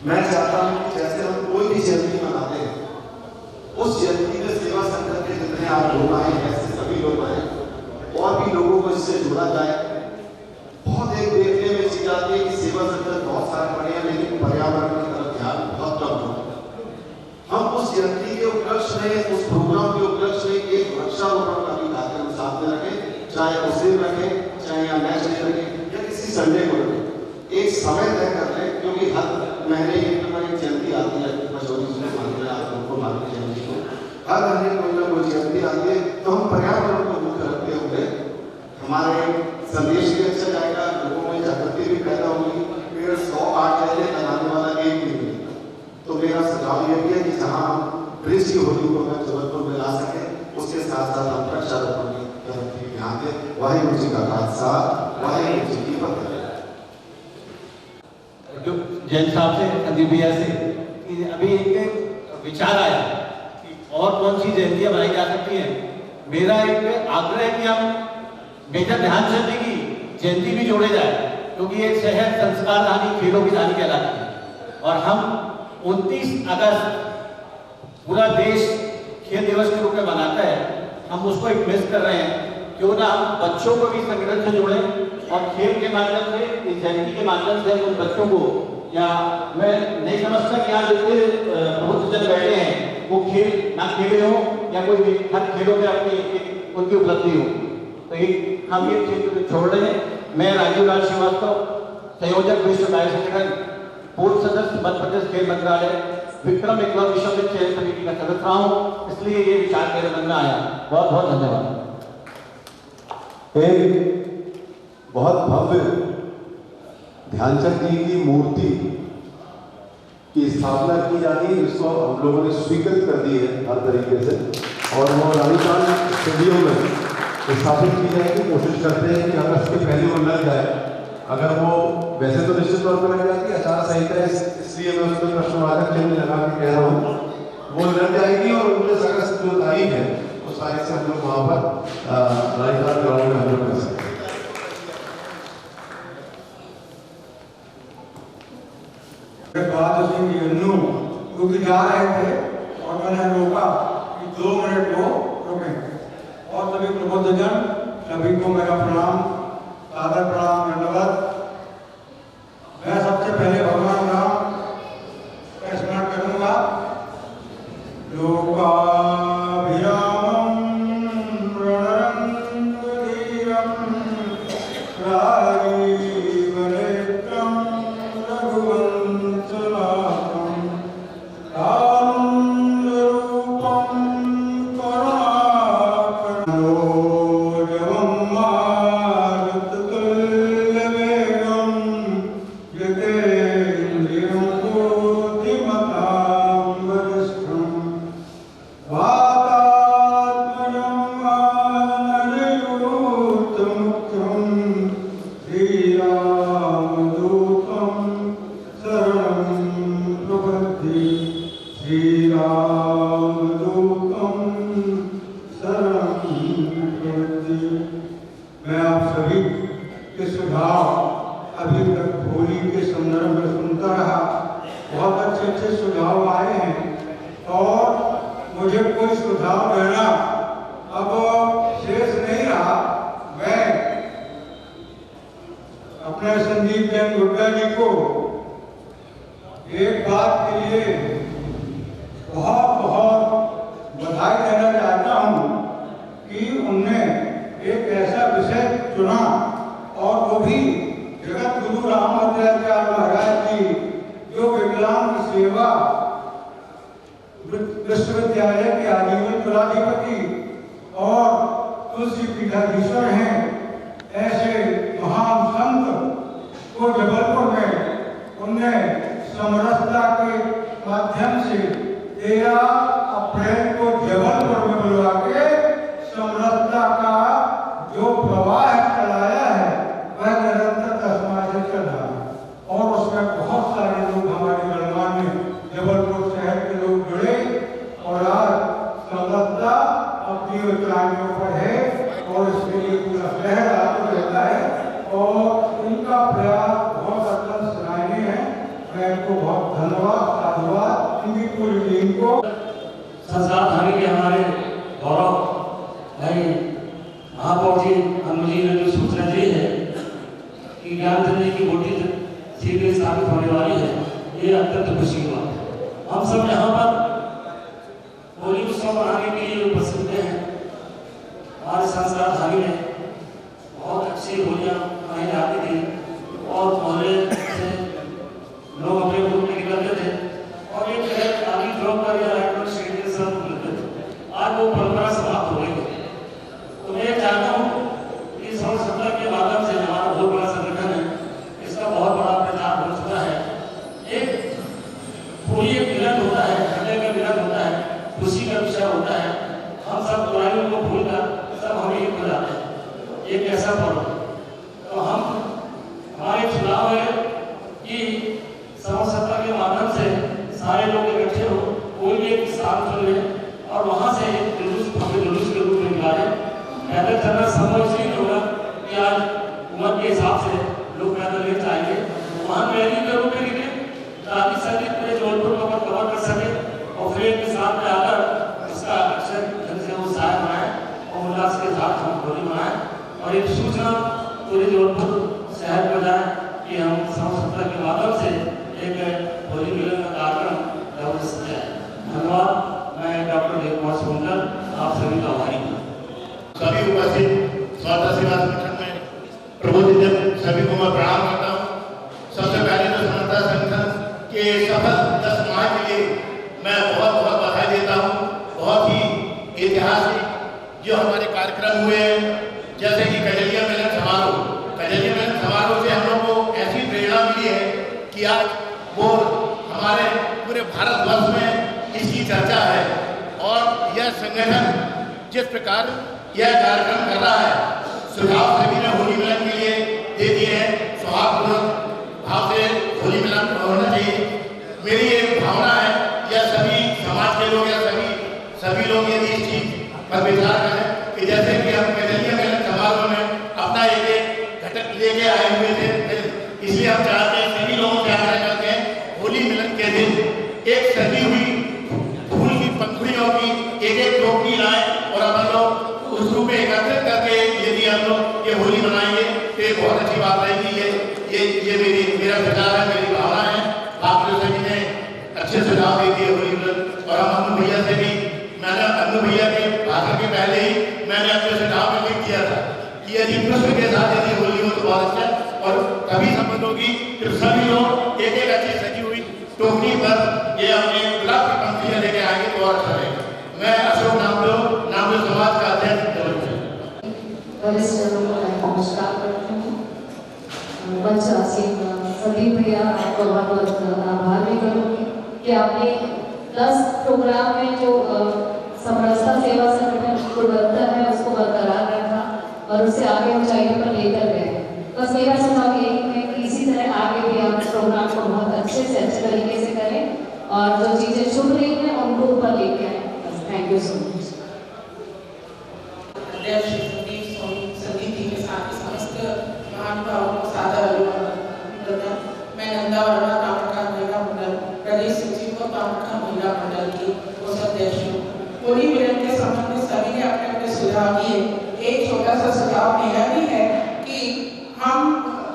मैं चाहता हूँ कि जैसे हम कोई भी जयंती मनाते हैं, उस जयंती में सेवा संगठन के जितने आप लोग आए, ऐसे सभी लोग आए और भी लोगों को इससे जोड़ा जाए। बहुत एक देखने में चीज आती है कि सेवा संगठन बहुत सारे बड़े हैं, लेकिन पर्यावरण की तरफ ध्यान बहुत कम हो। हम उस जयंती के उपलक्ष्य में, उस प्रोग्राम के उपलक्ष्य में एक वृक्षारोपण का भी कार्यक्रम साथ में रखें, चाहे उस दिन रखें, चाहे या नेक्स्ट डे रखें या किसी संडे को रखें। एक समय तय कर लें, क्योंकि हर महीने एक जयंती आती है, मशहूरी में मानते हैं आप लोगों को मानते जयंती को, हर महीने कोई ना कोई जयंती आती है। तो हम पर्यावरण को मुख्य रखते हुए हमारे संदेश भी अच्छा जाएगा, लोगों में जागृति भी पैदा होगी। पेड़ 100 काट रहे हैं, लगाने वाला एक भी नहीं। तो मेरा सुझाव ये भी है कि जहाँ ब्रिज की होली को मैं जबलपुर में ला सके, उसके साथ साथ हम वृक्षारोपण की तरफ भी ध्यान दें। वाहेगुरु जी का खालसा, वाहेगुरु जी की फतेह। जैन साहब से, संदीप भैया से, कि अभी एक विचार आया कि और कौन सी जयंतियाँ बनाई जा सकती हैं। मेरा एक आग्रह है कि हम मेजर ध्यानचंद जी की जयंती भी जोड़े जाए। क्योंकि ये शहर संस्कार धानी, खेलों की धानी कहलाती है। और हम 29 अगस्त पूरा देश खेल दिवस के रूप में मनाता है, हम उसको एक मिस कर रहे हैं। क्यों ना हम बच्चों को भी संगठन से जोड़ें और खेल के माध्यम से, इस जयंती के माध्यम से उन बच्चों को, या मैं नहीं समझता कि यहाँ जितने बहुत जन बैठे हैं वो खेल ना खेले हो या कोई हर खेलों में अपनी उनकी उपलब्धि हो, तो हम ये क्षेत्र छोड़ रहे हैं। मैं राजीव लाल श्रीवास्तव, संयोजक विश्व कार्य संगठन, पूर्व सदस्य मध्य प्रदेश खेल मंत्रालय, विक्रम एकलव्य विश्व चयन समिति का सदस्य रहा हूँ, इसलिए ये विचार मेरे मन में आया। बहुत बहुत धन्यवाद। एक बहुत भव्य ध्यानचंद जी की मूर्ति की स्थापना की जाएगी, जिसको हम लोगों ने स्वीकृत कर दी है हर तरीके से, और वो रानीताल स्टेडियम में स्थापित की जाएगी। कोशिश करते हैं कि अगस्त के पहले वो लग जाए। अगर वो वैसे तो निश्चित तौर पर लग जाती है, आचार संहिता इसलिए मैं उसमें प्रश्नवाचक चिन्ह लगा के कह रहा हूँ, वो लग जाएगी। और 19 अगस्त जो तारीख है उस तारीख से हम लोग वहाँ पर रानीताल ग्राउंड में हम लोग कर सकते हैं। क्योंकि जा रहे थे और मैंने रोका कि 2 मिनट वो रुकें। और सभी प्रबुद्धजन, सभी को मेरा प्रणाम, सादर प्रणाम, धन्यवाद। मैं सबसे पहले भगवान राम का स्मरण करूंगा। मैं आप सभी के सुझाव अभी तक होली के संदर्भ में सुनता रहा। बहुत अच्छे अच्छे सुझाव आए हैं और मुझे कोई सुझाव देना अब शेष नहीं रहा। मैं अपने संदीप जैन गुड्डा जी को एक बात के लिए बहुत बहुत बधाई देना चाहता हूँ कि उनने एक ऐसा विषय चुना और वो भी जगत गुरु रामाचार्य महाराज जी जो विकलांग सेवा विश्वविद्यालय के आजीवन कुलाधिपति और तुलसी पीठाधीश्वर हैं, ऐसे महान संत को जबलपुर में उनने समरसता के माध्यम से 13 अप्रैल को जबलपुर में बुलवा के समरसता का जो प्रवाह चलाया है वह निरंतर समाज से चल रहा है। और उसमें बहुत सारे लोग हमारे गणमान्य जबलपुर शहर के लोग जुड़े और आज समरसता अपनी ऊंचाइयों पर है और इसके लिए पूरा शहर आगे रहता है और उनका प्रयास बहुत अत्यंत सराहनीय है। मैं इनको बहुत धन्यवाद, साधुवाद इनकी पूरी टीम को। संसार धानी के हमारे गौरव भाई महापौर जी हनुमान जी ने जो सूचना दी है कि ज्ञानचंद जी की मूर्ति शीघ्र स्थापित होने वाली है, ये अत्यंत खुशी की बात है। हम सब यहाँ पर होली उत्सव मनाने के लिए उपस्थित हैं। हमारे संस्कार धानी में बहुत अच्छी होलियाँ मनाई जाती थी और मोहल्ले से लोग अपने ग्रुप में निकलते थे और एक जगह आगे ड्रॉप कर या राइट पर स्टेज के साथ मिलते थे। आज वो परंपरा समाप्त हो गई है। तो मैं चाहता हूँ कि समरसता के माध्यम से हमारा बहुत बड़ा संगठन है, इसका बहुत बड़ा प्रचार हो चुका है। एक होली एक मिलन होता है, हम संस्था के माध्यम से एक होली मिलन का कार्यक्रम व्यवस्थित किया है। धन्यवाद। मैं डॉक्टर देव कुमार सोनकर आप सभी का आभारी हूँ। सभी उपस्थित स्वतंत्रता सेवा संगठन में प्रबोधित सभी को मैं प्रणाम करता हूँ। सबसे पहले तो स्वतंत्रता संगठन के सफल 10 माह के लिए मैं बहुत बहुत बधाई देता हूँ। बहुत ही ऐतिहासिक जो हमारे कार्यक्रम हुए हैं, जैसे कि कजलिया मिलन समारोह। कजलिया मिलन समारोह से हम लोग को ऐसी प्रेरणा मिली है कि आज वो हमारे पूरे भारतवर्ष में इसकी चर्चा है और यह संगठन जिस प्रकार यह कार्यक्रम कर रहा है, सुझाव सभी ने होली मिलन के लिए दे दिए हैं। सौहार्दपूर्ण भाव से होली मिलन होना चाहिए। मेरी एक भावना है, यह सभी समाज के लोग या सभी लोग यदि इस चीज पर विचार करें कि जैसे कि हम कजलिया मिलन समारोह में अपना एक घटक लेके आए हुए थे, इसलिए हम चाहते हैं सभी लोगों से आग्रह करते हैं होली मिलन के दिन एक सजी हुई फूल की पंखुड़ियों की एक टोकरी लाए और अपन लोग उस रूप में एकत्रित करके यदि हम लोग ये होली मनाएंगे तो ये बहुत अच्छी बात रहेगी। ये मेरा विचार है, मेरी भावना है। आप लोग सभी ने अच्छे सुझाव दे दिए होली मिलन। और हम अनु भैया से भी, मैंने अनु भैया के भाषण के पहले ही मैंने अपने सुझाव में लिख दिया था कि यदि पुष्प के साथ यदि होली हो तो बहुत अच्छा, और तभी संपन्न होगी जब सभी लोग एक एक अच्छी सजी हुई टोकरी पर ये अपने गुलाब की पंक्तियां लेके आएंगे तो और अच्छा रहेगा। मैं अशोक नामदेव समाज का अध्यक्ष नमस्कार करती हूँ। सभी भैया आपको बहुत बहुत आभार भी करूँगी कि आपने 10 प्रोग्राम में जो समरसता सेवा संगठन की गुणवत्ता है उसको बरकरार रखा और उसे आगे ऊंचाइयों पर लेकर गए। बस मेरा सुझाव यही है कि इसी तरह आगे भी आप प्रोग्राम को बहुत अच्छे से अच्छे तरीके से करें और जो चीज़ें छुप रही हैं उनको ऊपर लेके आए। बस thank you so much. Sandeep ji के साथ समस्त महानुभावों को सादर अभिवादन। मैं नंदा वर्मा कामका महिला मंडल प्रदेश सचिव और कामका महिला मंडल की कोषाध्यक्ष हूँ। होली मिलन के संबंध में सभी ने अपने अपने सुझाव दिए। एक छोटा सा सुझाव मेरा भी है कि हम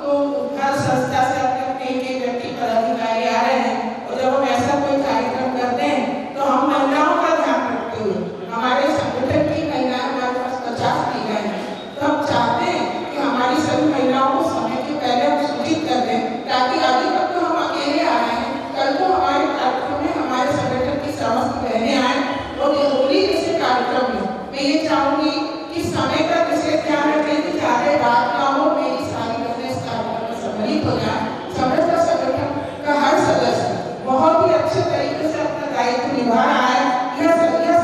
तो हर संस्था से अपने एक व्यक्ति पदाधिकारी आ रहे हैं और जब हम ऐसा कोई कार्यक्रम करते हैं तो हम महिलाओं का ध्यान रखते हुए, हमारे संगठन की महिलाएं हमारे पास 50 महिलाएं हैं, तो हम चाहते हैं कि हमारी सभी महिलाओं को समय के पहले हम सूचित कर दें ताकि अभी तक तो हम अकेले आ रहे हैं, कल को हमारे कार्यक्रम में हमारे संगठन की समस्त बहनें आए और होली जैसे कार्यक्रम में मैं ये चाहूंगी कि समय का विशेष ध्यान रखें कि ज़्यादा बात ना हो, मेरी सारी बहनें इस कार्यक्रम में सम्मिलित हो जाए। समरसता संगठन का हर सदस्य बहुत ही अच्छे तरीके से अपना दायित्व निभा रहा है। यह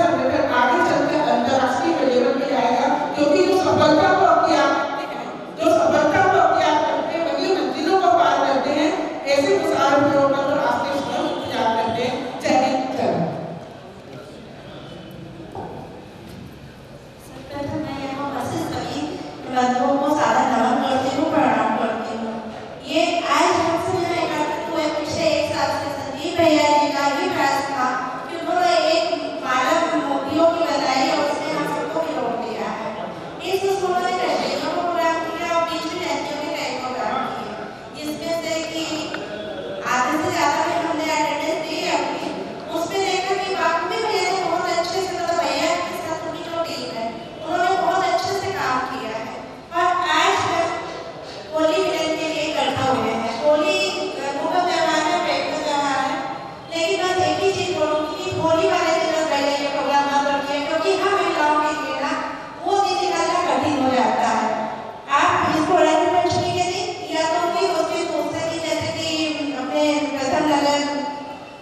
संगठन आगे चलकर अंतर्राष्ट्रीय लेवल पे जाएगा, क्योंकि जो सफलता को अख्तियार करते हैं वही मंजिलों को पार करते हैं। ऐसे विशाल लोगों का तो रास्ते स्वयं इंतजार करते हैं। जय हिंद, जय भारत। बंधुओं को सादर नमन करती हूँ, प्रणाम करती हूँ। ये आज हमसे जो एकत्रित हुए पिछले 1 साल से संदीप भैया जी का ही प्रयास था कि उन्होंने एक मानव मोतियों की बताई और उसने हम सबको विरोध दिया है। इस उन्होंने कजलियों को प्रोग्राम किया और बीच में लड़कियों के कई प्रोग्राम किए, जिसमें से कि आधे से ज़्यादा में हमने अटेंडेंस दी अपनी। उसमें देखा कि बाकी भैया ने बहुत अच्छे से, मतलब भैया के साथ उनकी जो टीम है उन्होंने बहुत अच्छे से काम किया है और आज होली मिलन के लिए इकट्ठा हुए हैं। होली मुख्य त्योहार है, प्रेम का त्योहार है, लेकिन बस एक ही चीज़ बोलूँगी कि होली वाले दिन बस पहले ये प्रोग्राम ना रखिए, क्योंकि हम महिलाओं के लिए ना वो दिन निकालना कठिन हो जाता है। आप इसको रंग पंचमी के दिन या तो फिर उस दिन दूसरे दिन, जैसे कि अपने प्रथम नगर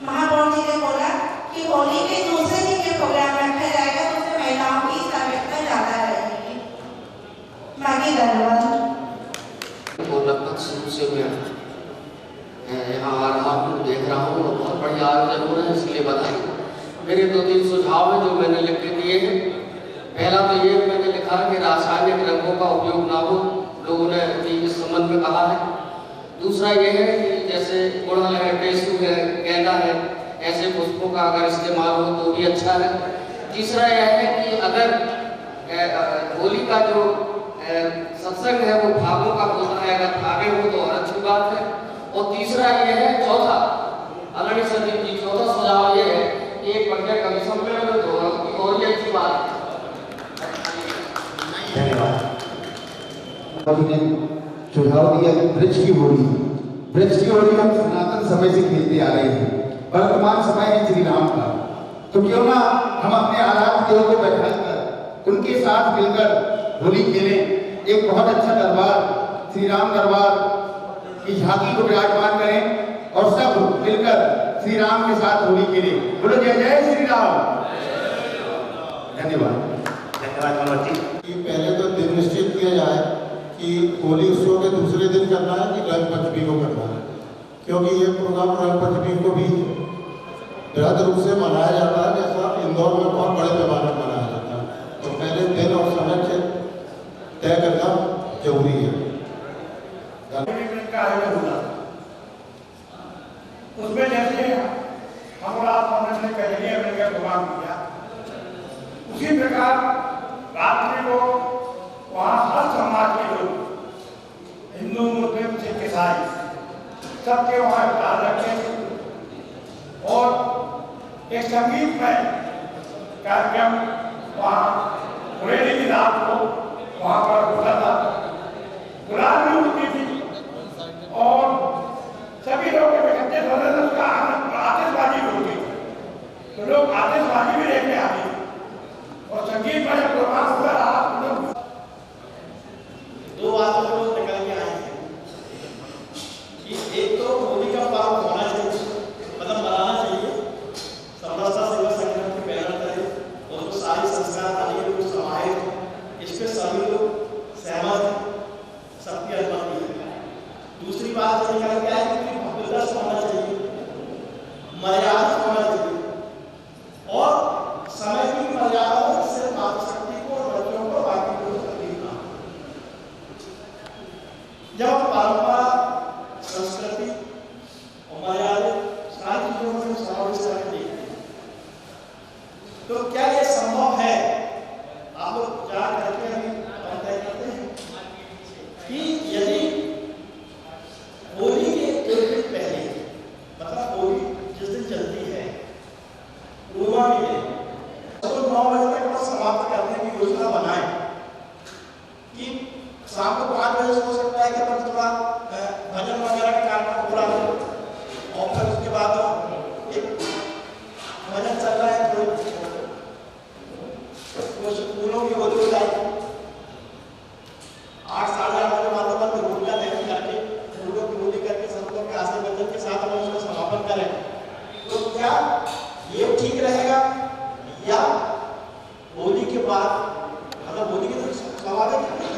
महापौर जी ने बोला कि होली के दूसरे दिन ये प्रोग्राम रखा जाएगा, तो उसमें महिलाओं की सहभागिता ज़्यादा रहेगी। बाकी धन्यवाद। तो लगभग शुरू से मैं यहाँ आ रहा हूँ, देख रहा हूँ और बहुत बढ़िया आयोजन हो रहे हैं, इसलिए बधाई। मेरे 2-3 सुझाव हैं जो मैंने लिख के दिए हैं। पहला तो ये मैंने लिखा कि रासायनिक रंगों का उपयोग ना हो, लोगों ने इस संबंध में कहा है। दूसरा ये है कि जैसे गुड़हल है, टेसू है, गेंदा है, ऐसे पुष्पों का अगर इस्तेमाल हो तो भी अच्छा है। तीसरा यह है कि अगर होली का जो सत्संग है वो भागों का होता है, अगर भागे हो तो और अच्छी बात है। और तीसरा ये है, चौथा आदरणीय सचिव जी, चौथा सुझाव ये है कि एक बढ़िया कवि सम्मेलन में तो और ये अच्छी बात है। धन्यवाद। सुझाव दिया वृक्ष की होली। वृक्ष की होली हम सनातन समय से खेलते आ रहे हैं, वर्तमान समय है श्री राम का, तो क्यों ना हम अपने आराध्य देव को बैठाकर उनके साथ मिलकर होली खेलें। एक बहुत अच्छा दरबार, श्री राम दरबार की झांकी को विराजमान करें और सब मिलकर श्री राम के साथ होली खेलें। बोलो जय जय श्री राम। धन्यवाद। धन्यवाद मनोज जी। पहले तो दिन निश्चित किया जाए कि होली उत्सव के दूसरे दिन करना है कि रंगपंचमी को करना है, क्योंकि ये प्रोग्राम रंगपंचमी को भी बृहद रूप से मनाया जाता है, जैसा इंदौर में बहुत बड़े पैमाने पर मनाया जाता है। तो पहले दिन और समय से तय करना जरूरी है। उसमें जैसे हमारा फाउंडेशन ने करेंगे मिलकर प्रोग्राम किया, उसी प्रकार रात्रि को वहाँ हर समाज के लोग, हिंदू मुस्लिम सिख ईसाई, सबके वहाँ इफ्तार रखे और एक संगीतमय कार्यक्रम वहाँ बुरेली की रात को वहाँ पर होता था। गुलाल भी उठती थी और सभी लोग इकट्ठे होते थे, उसका आनंद, आतिशबाजी भी होती थी, तो लोग आतिशबाजी भी देखने आते थे और संगीतमय प्रोग्राम हुआ रहा। दो बातों को निकल के आए हैं कि एक तो होली का पर्व होना चाहिए, मतलब मनाना चाहिए, समरसता सेवा संगठन के बैनर तले और जो सारी संस्कार वाली जो समाहित हो, इस पे सभी लोग सहमत हैं, सबकी अनुमति है। दूसरी बात जो निकल के आई कि भव्यता से होना चाहिए, मर्यादा होना चाहिए और समय की मर्यादा से मातृशक्ति को और बच्चों को बाकी को तकलीफ ना। जब परंपरा, संस्कृति और मर्यादा सारी चीजों में समावेश करके देखते हैं, तो क्या ये संभव है? आप लोग जा करके अभी तय करते हैं कि यदि होली के एक दिन पहले, मतलब होली जिस दिन चलती है पूर्वा के दिन, तो 9 बजे तक समाप्त करने की योजना बनाए कि शाम को 5 बजे से हो सकता है कि अपन थोड़ा भजन वगैरह का कार्यक्रम पूरा हो और फिर उसके बाद एक भजन चल रहा है, कुछ फूलों की होली हो जाएगी। 8 साढ़े 8 बजे बाद अपन होलिका दहन करके फूलों की होली करके संतों के आशीर्वाद के साथ हम उसका समापन करें, तो क्या ये ठीक रहेगा? या होली के बाद, मतलब होली के स्वाभाविक होने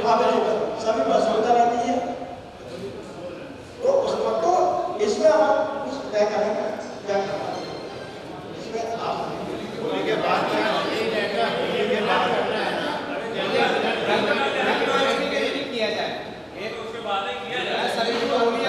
वाला तो सभी बस होता रहती है, तो उस वक्त तो इसमें हम कुछ तय करेंगे क्या करना है। इसमें आप होली के बाद किया जाए, एक उसके बाद किया जाए, सभी को होली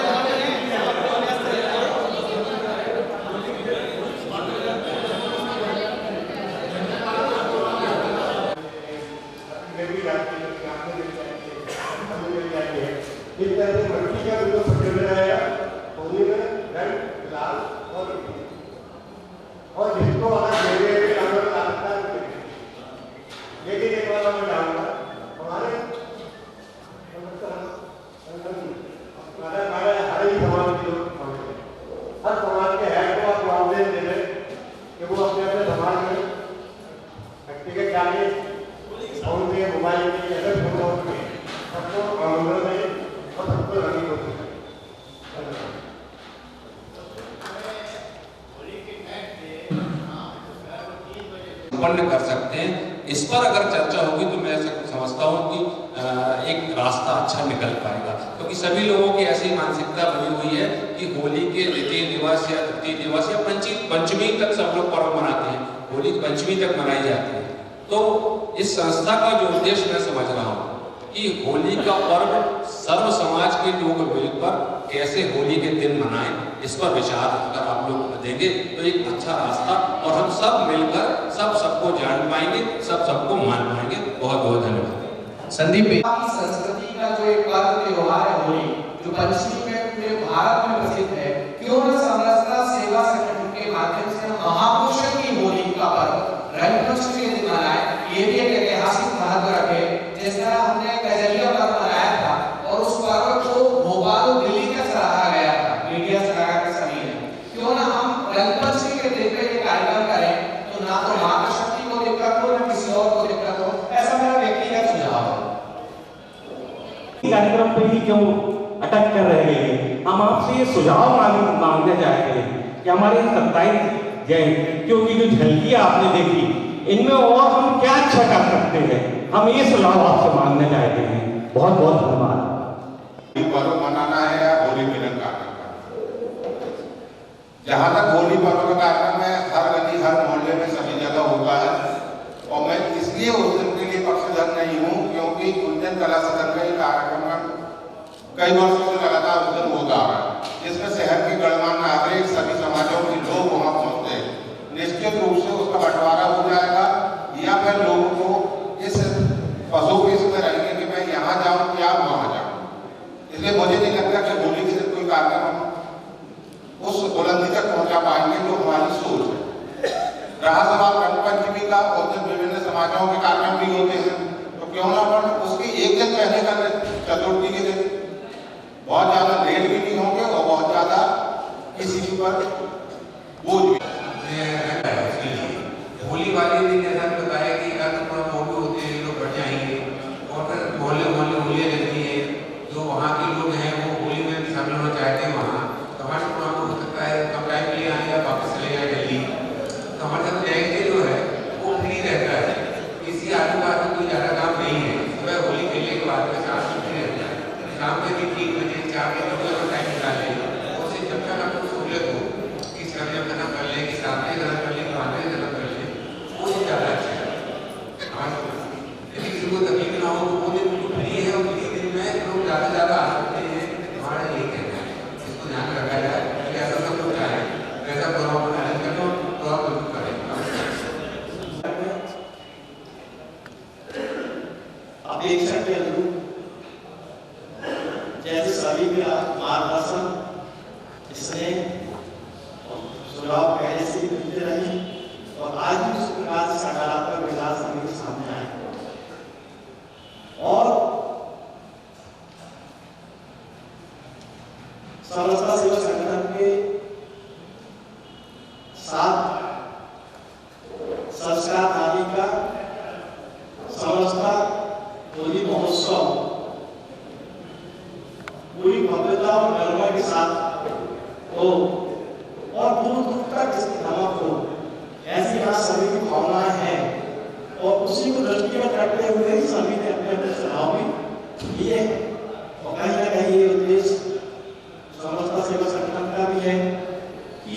इस तरह से मट्टी का जो पकड़ रहेगा होली में रंग लाल और जिसको अगर मेरे रंग लगता है, लेकिन एक बार मैं डालूंगा हमारे हर ही समाज के लोग, हर समाज के हेड को आप मामले दे रहे कि वो अपने अपने समाज में व्यक्तिगत जाने और उनके मोबाइल की अलग फोटो में सबको आमंत्रण दें और सबको रंगी होती है। संपन्न कर सकते हैं। इस पर अगर चर्चा होगी तो मैं समझता हूँ कि एक रास्ता अच्छा निकल पाएगा, क्योंकि सभी लोगों की ऐसी मानसिकता बनी हुई है कि होली के द्वितीय दिवस या तृतीय दिवस या पंचमी तक सब लोग पर्व मनाते हैं, होली पंचमी तक मनाई जाती है। तो इस संस्था का जो उद्देश्य मैं समझ रहा हूँ कि होली का पर्व सर्व समाज के लोग मिलकर कैसे होली के दिन मनाएं, इस पर विचार अगर आप लोग देंगे तो एक अच्छा रास्ता और हम सब मिलकर सबको जान पाएंगे, सबको मान पाएंगे। बहुत बहुत धन्यवाद। संदीप संस्कृति का जो एक पर्व त्योहार है होली, जो पश्चिम में पूरे भारत में प्रसिद्ध है, क्यों न समरसता सेवा संगठन के माध्यम से महापुरुषों की होली का पर्व रंगपंचमी के दिन मनाए। ये भी एक ऐतिहासिक महत्व रखे। जिस तरह हमने कजलिया पर्व मनाया था और उस पर्व को भोपाल और दिल्ली का सराहा गया था, मीडिया सराहा के सभी ने, क्यों ना हम रंगपंचमी के दिन पे ये कार्यक्रम करें, तो ना तो माता शक्ति को दिक्कत हो, ना किसी और को दिक्कत हो। ऐसा मेरा व्यक्तिगत सुझाव है। कार्यक्रम पे ही क्यों अटक कर रह गए हैं? हम आपसे ये सुझाव मांगने चाहते हैं कि हमारे 27 जयंती क्योंकि जो झलकियां आपने देखी, इनमें और हम क्या अच्छा कर सकते हैं, हम ये सुझाव आपसे मांगने चाहते हैं। बहुत बहुत धन्यवाद। पर्व मनाना है या होली मिलन कार्यक्रम का, जहाँ तक होली पर्व का कार्यक्रम है, हर गली हर मोहल्ले में सभी जगह होता है और मैं इसलिए उस दिन के लिए पक्षधर नहीं हूँ क्योंकि कुंजन कला सदन में कार्यक्रम कई वर्षों से लगातार उस दिन होता आ रहा है, जिसमें शहर के गणमान्य नागरिक सभी समाजों के लोग वहाँ पहुँचते हैं। निश्चित रूप से उसका बंटवारा हो जाएगा या फिर लोगों को इस पशुपेश में रहेंगे कि मैं यहाँ जाऊँ या वहाँ जाऊँ। इसलिए मुझे नहीं लगता कि होली के दिन कोई कार्यक्रम उस बुलंदी तक पहुँचा पाएंगे जो हमारी सोच है। रहा सवाल रंगपंचमी का, उस दिन विभिन्न समाजों के कार्यक्रम भी होते हैं, तो क्यों ना अपन उसके एक दिन पहले कर चतुर्थी के दिन बहुत ज्यादा लेट भी नहीं होंगे और बहुत ज्यादा किसी पर बोझ भी। होली वाले दिन जैसा बताया कि अगर थोड़ा फोटो होते हैं लोग बढ़ जाएंगे और फिर मोहल्ले मोहल्ले होलियाँ लगती है, जो वहाँ के लोग हैं वो होली में शामिल होना चाहते हैं वहाँ, तो हमारे प्रोग्राम हो सकता है कम टाइम के लिए आए या वापस चले जाए जल्दी, तो हमारे साथ जाएंगे जो है वो फ्री रहता है। किसी आदमी का कोई ज़्यादा काम नहीं है, सुबह होली खेलने के बाद में 4 बजे फ्री रहता है, शाम के भी 3 बजे 4 बजे टाइम निकाले और उसे जब तक आपको सहूलियत हो कि समय खत्म कर लें, कि साथ में खत्म कर लें, खाने में खत्म कर लें, वो ज़्यादा अच्छा है। यदि किसी को तकलीफ ना हो तो वो दिन बिल्कुल फ्री है और फ्री दिन में लोग ज़्यादा से ज़्यादा आ सकते हैं। हमारा ये कहना है, इसको ध्यान में रखा जाए कि ऐसा सब लोग चाहें, वैसा प्रोग्राम को मैनेज कर लो तो आप बिल्कुल करें। आप देख सकते हैं जैसे सभी का मार्गदर्शन इसने सुझाव पहले से ही मिलते रहे और आज भी उस प्रकार से सकारात्मक विचार सभी के सामने आए और समरसता सेवा संगठन के साथ संस्कार आदि का समरसता होली महोत्सव पूरी भव्यता और गरिमा के साथ हो और दूर दूर तक इसकी धमक हो, ऐसी यहाँ सभी की भावनाएं हैं और उसी को दृष्टि में रखते हुए ही सभी ने अपने अपने सुझाव भी दिए और कहीं ना कहीं ये उद्देश्य समरसता सेवा संगठन का भी है कि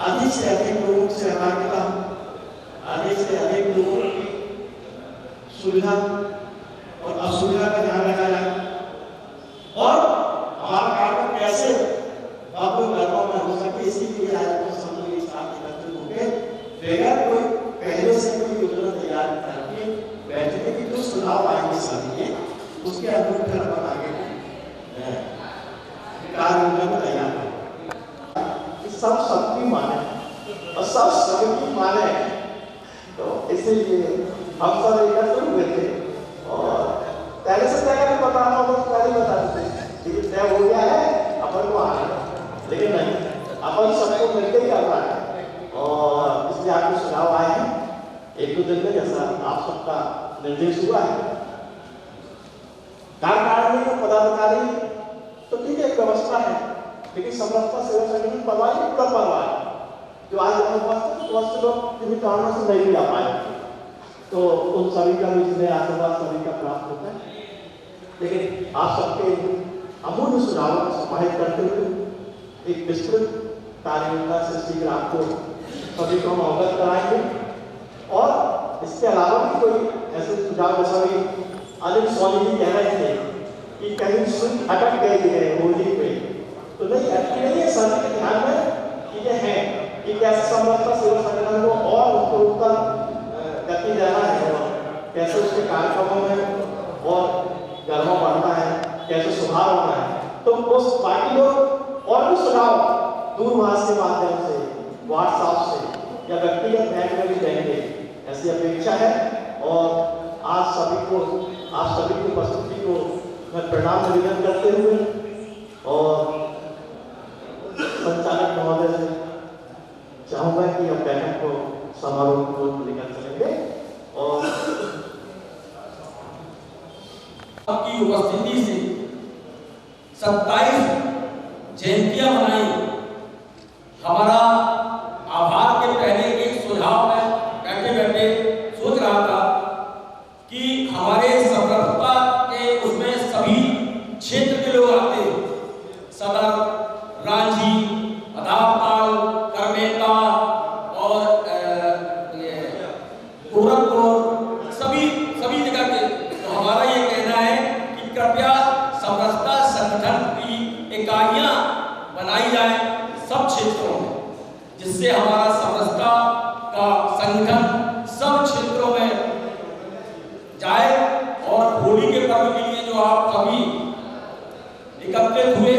अधिक से अधिक लोगों की सहभागिता, अधिक से अधिक लोगों की सुविधा और असुविधा का ध्यान रखा जाए और हमारा कार्यक्रम कैसे बाबू घरों में हो सके, इसीलिए आज को सब लोग एक साथ एकत्रित होकर बगैर कोई पहले से कोई योजना तैयार करके बैठे थे कि जो सुझाव आएंगे सभी के उसके अनुरूप फिर अपन आगे कार्य योजना तैयार करें। सब सबकी माने और सब सबकी माने, तो इसीलिए हम सब एकत्र हुए थे और पहले से तय करके बताना होगा तो पहले बता देते, लेकिन तय हो गया है अपन को आना, लेकिन नहीं अपन सबको मिलकर ही करना है और इसलिए आपके सुझाव आए हैं 1-2 दिन में, जैसा आप सबका निर्देश हुआ है। कार्यकारिणी में पदाधिकारी तो ठीक है, एक व्यवस्था है, लेकिन समरसता सेवा संगठन परवाह नहीं, पूरा परवाह है। जो आज उपस्थित लोग किसी कारणों से नहीं आ पाए तो उन सभी का भी जिन्हें आशीर्वाद सभी का प्राप्त होता है, लेकिन आप सबके अमूल्य सुझावों को समाहित करते हुए एक विस्तृत कार्ययोजना से शीघ्र आपको सभी को हम अवगत कराएंगे और इसके अलावा भी कोई ऐसे सुझाव जैसा भी अनिल सोनी जी कह रहे थे कि कहीं सुन अटक गई है होली पे, तो नहीं अटकी नहीं है, सभी के ध्यान में चीजें हैं कि कैसे समरसता सेवा संगठन को और उत्तर गति देना है और कैसे उसके कार्यक्रमों में और गर्मा बढ़ना है, कैसे सुधार होना है। तो उस पार्टी लोग और भी सुझाव दूरभाष के माध्यम से, व्हाट्सएप से या व्यक्तिगत बैंक में भी देंगे, ऐसी अपेक्षा है। और आज सभी को, आप सभी की उपस्थिति को मैं प्रणाम निवेदन करते हुए और संचालक महोदय से चाहूंगा कि हम बैठक को समारोह को लेकर चलेंगे और आपकी उपस्थिति से 27 जयंतियां मनाई। हमारा आभार के पहले एक सुझाव में बैठे बैठे सोच रहा था कि हमारे समरसता के उसमें सभी क्षेत्र के लोग आते, सदर, रांझी, अदालताल, करमेता और गोरखपुर, सभी जगह के। तो हमारा ये कहना है कि कृपया समरसता संगठन की इकाइयां बनाई जाए सब क्षेत्रों में, जिससे हमारा समरसता का संगठन सब क्षेत्रों में जाए और होली के पर्व के लिए जो आप सभी एकत्रित हुए